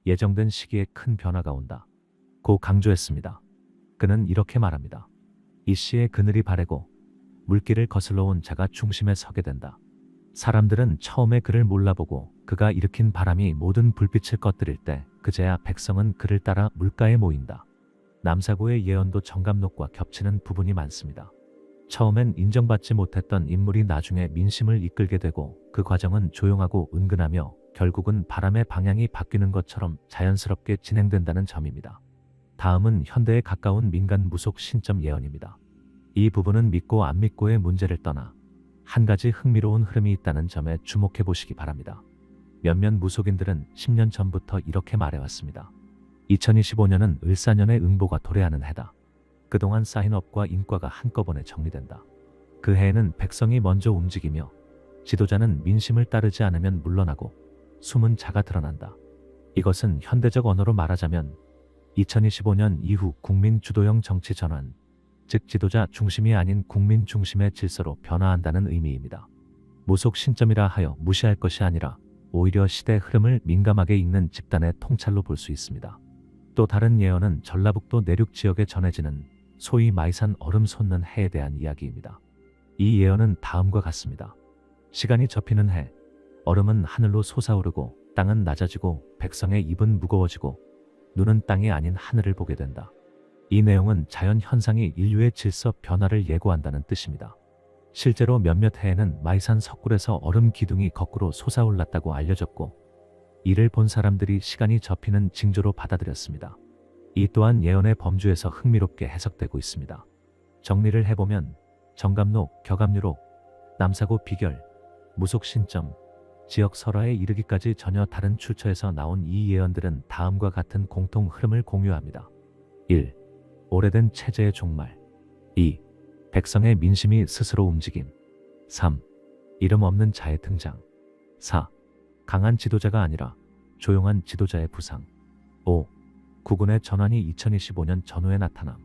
예정된 시기에 큰 변화가 온다 고 강조했습니다. 그는 이렇게 말합니다. 이 시에 그늘이 바래고 물길을 거슬러 온 자가 중심에 서게 된다. 사람들은 처음에 그를 몰라보고 그가 일으킨 바람이 모든 불빛을 꺼뜨릴 때 그제야 백성은 그를 따라 물가에 모인다. 남사고의 예언도 정감록과 겹치는 부분이 많습니다. 처음엔 인정받지 못했던 인물이 나중에 민심을 이끌게 되고 그 과정은 조용하고 은근하며 결국은 바람의 방향이 바뀌는 것처럼 자연스럽게 진행된다는 점입니다. 다음은 현대에 가까운 민간 무속 신점 예언입니다. 이 부분은 믿고 안 믿고의 문제를 떠나 한 가지 흥미로운 흐름이 있다는 점에 주목해 보시기 바랍니다. 몇몇 무속인들은 10년 전부터 이렇게 말해왔습니다. 2025년은 을사년의 응보가 도래하는 해다. 그동안 쌓인 업과 인과가 한꺼번에 정리된다. 그 해에는 백성이 먼저 움직이며 지도자는 민심을 따르지 않으면 물러나고 숨은 자가 드러난다. 이것은 현대적 언어로 말하자면 2025년 이후 국민 주도형 정치 전환, 즉 지도자 중심이 아닌 국민 중심의 질서로 변화한다는 의미입니다. 무속 신점이라 하여 무시할 것이 아니라 오히려 시대 흐름을 민감하게 읽는 집단의 통찰로 볼 수 있습니다. 또 다른 예언은 전라북도 내륙 지역에 전해지는 소위 마이산 얼음 솟는 해에 대한 이야기입니다. 이 예언은 다음과 같습니다. 시간이 접히는 해, 얼음은 하늘로 솟아오르고 땅은 낮아지고 백성의 입은 무거워지고 눈은 땅이 아닌 하늘을 보게 된다. 이 내용은 자연 현상이 인류의 질서 변화를 예고한다는 뜻입니다. 실제로 몇몇 해에는 마이산 석굴에서 얼음 기둥이 거꾸로 솟아올랐다고 알려졌고 이를 본 사람들이 시간이 접히는 징조로 받아들였습니다. 이 또한 예언의 범주에서 흥미롭게 해석되고 있습니다. 정리를 해보면 정감록, 격압류록, 남사고 비결, 무속 신점, 지역 설화에 이르기까지 전혀 다른 출처에서 나온 이 예언들은 다음과 같은 공통 흐름을 공유합니다. 1. 오래된 체제의 종말. 2. 백성의 민심이 스스로 움직임. 3. 이름 없는 자의 등장. 4. 강한 지도자가 아니라 조용한 지도자의 부상. 5. 국운의 전환이 2025년 전후에 나타남.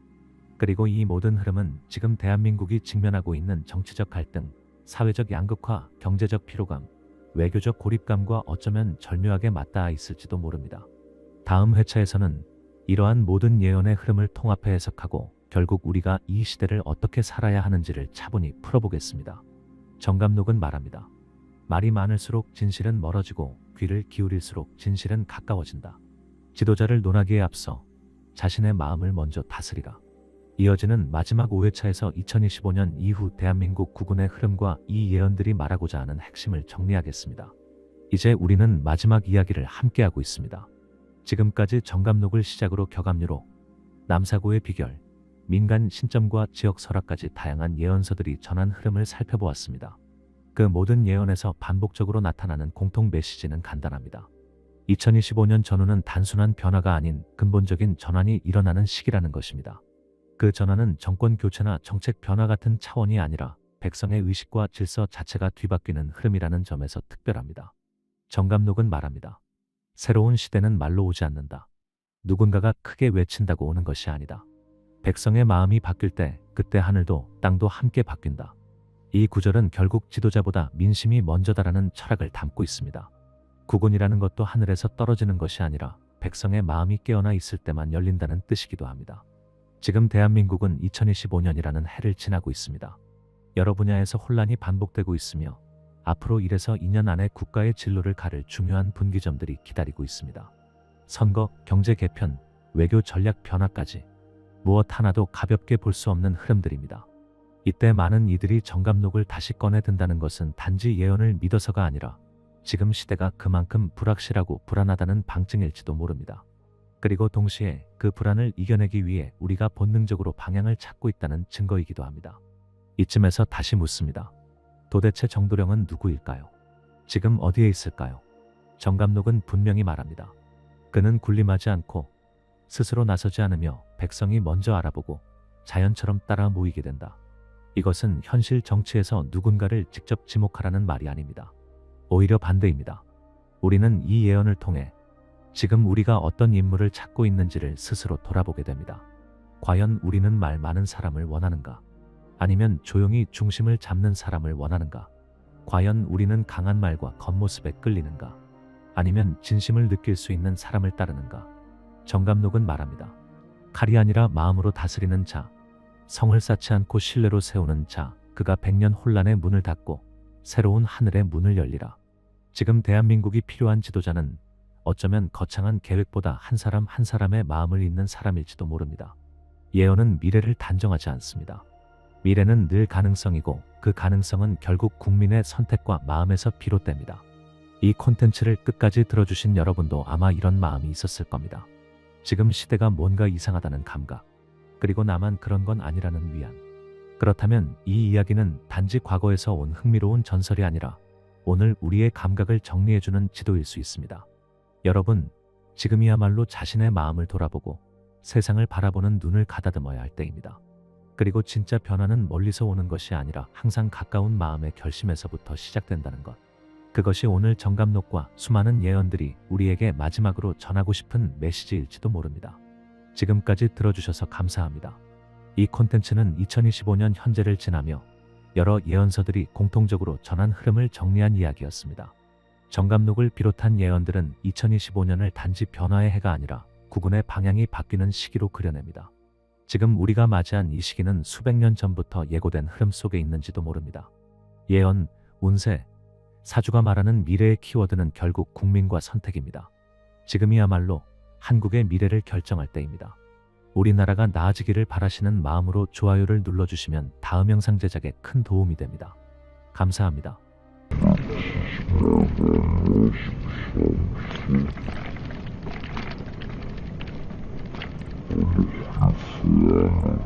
그리고 이 모든 흐름은 지금 대한민국이 직면하고 있는 정치적 갈등, 사회적 양극화, 경제적 피로감, 외교적 고립감과 어쩌면 절묘하게 맞닿아 있을지도 모릅니다. 다음 회차에서는 이러한 모든 예언의 흐름을 통합해 해석하고 결국 우리가 이 시대를 어떻게 살아야 하는지를 차분히 풀어보겠습니다. 정감록은 말합니다. 말이 많을수록 진실은 멀어지고 귀를 기울일수록 진실은 가까워진다. 지도자를 논하기에 앞서 자신의 마음을 먼저 다스리라. 이어지는 마지막 5회차에서 2025년 이후 대한민국 국운의 흐름과 이 예언들이 말하고자 하는 핵심을 정리하겠습니다. 이제 우리는 마지막 이야기를 함께하고 있습니다. 지금까지 정감록을 시작으로 격압류로 남사고의 비결, 민간 신점과 지역 설화까지 다양한 예언서들이 전한 흐름을 살펴보았습니다. 그 모든 예언에서 반복적으로 나타나는 공통 메시지는 간단합니다. 2025년 전후는 단순한 변화가 아닌 근본적인 전환이 일어나는 시기라는 것입니다. 그 전환은 정권 교체나 정책 변화 같은 차원이 아니라 백성의 의식과 질서 자체가 뒤바뀌는 흐름이라는 점에서 특별합니다. 정감록은 말합니다. 새로운 시대는 말로 오지 않는다. 누군가가 크게 외친다고 오는 것이 아니다. 백성의 마음이 바뀔 때 그때 하늘도 땅도 함께 바뀐다. 이 구절은 결국 지도자보다 민심이 먼저다라는 철학을 담고 있습니다. 국운이라는 것도 하늘에서 떨어지는 것이 아니라 백성의 마음이 깨어나 있을 때만 열린다는 뜻이기도 합니다. 지금 대한민국은 2025년이라는 해를 지나고 있습니다. 여러 분야에서 혼란이 반복되고 있으며 앞으로 1에서 2년 안에 국가의 진로를 가를 중요한 분기점들이 기다리고 있습니다. 선거, 경제 개편, 외교 전략 변화까지 무엇 하나도 가볍게 볼 수 없는 흐름들입니다. 이때 많은 이들이 정감록을 다시 꺼내 든다는 것은 단지 예언을 믿어서가 아니라 지금 시대가 그만큼 불확실하고 불안하다는 방증일지도 모릅니다. 그리고 동시에 그 불안을 이겨내기 위해 우리가 본능적으로 방향을 찾고 있다는 증거이기도 합니다. 이쯤에서 다시 묻습니다. 도대체 정도령은 누구일까요? 지금 어디에 있을까요? 정감록은 분명히 말합니다. 그는 군림하지 않고 스스로 나서지 않으며 백성이 먼저 알아보고 자연처럼 따라 모이게 된다. 이것은 현실 정치에서 누군가를 직접 지목하라는 말이 아닙니다. 오히려 반대입니다. 우리는 이 예언을 통해 지금 우리가 어떤 인물을 찾고 있는지를 스스로 돌아보게 됩니다. 과연 우리는 말 많은 사람을 원하는가? 아니면 조용히 중심을 잡는 사람을 원하는가? 과연 우리는 강한 말과 겉모습에 끌리는가? 아니면 진심을 느낄 수 있는 사람을 따르는가? 정감록은 말합니다. 칼이 아니라 마음으로 다스리는 자, 성을 쌓지 않고 신뢰로 세우는 자, 그가 100년 혼란의 문을 닫고 새로운 하늘의 문을 열리라. 지금 대한민국이 필요한 지도자는 어쩌면 거창한 계획보다 한 사람 한 사람의 마음을 잇는 사람일지도 모릅니다. 예언은 미래를 단정하지 않습니다. 미래는 늘 가능성이고 그 가능성은 결국 국민의 선택과 마음에서 비롯됩니다. 이 콘텐츠를 끝까지 들어주신 여러분도 아마 이런 마음이 있었을 겁니다. 지금 시대가 뭔가 이상하다는 감각, 그리고 나만 그런 건 아니라는 위안. 그렇다면 이 이야기는 단지 과거에서 온 흥미로운 전설이 아니라 오늘 우리의 감각을 정리해주는 지도일 수 있습니다. 여러분, 지금이야말로 자신의 마음을 돌아보고 세상을 바라보는 눈을 가다듬어야 할 때입니다. 그리고 진짜 변화는 멀리서 오는 것이 아니라 항상 가까운 마음의 결심에서부터 시작된다는 것. 그것이 오늘 정감록과 수많은 예언들이 우리에게 마지막으로 전하고 싶은 메시지일지도 모릅니다. 지금까지 들어주셔서 감사합니다. 이 콘텐츠는 2025년 현재를 지나며 여러 예언서들이 공통적으로 전한 흐름을 정리한 이야기였습니다. 정감록을 비롯한 예언들은 2025년을 단지 변화의 해가 아니라 국운의 방향이 바뀌는 시기로 그려냅니다. 지금 우리가 맞이한 이 시기는 수백 년 전부터 예고된 흐름 속에 있는지도 모릅니다. 예언, 운세, 사주가 말하는 미래의 키워드는 결국 국민과 선택입니다. 지금이야말로 한국의 미래를 결정할 때입니다. 우리나라가 나아지기를 바라시는 마음으로 좋아요를 눌러주시면 다음 영상 제작에 큰 도움이 됩니다. 감사합니다. Yeah.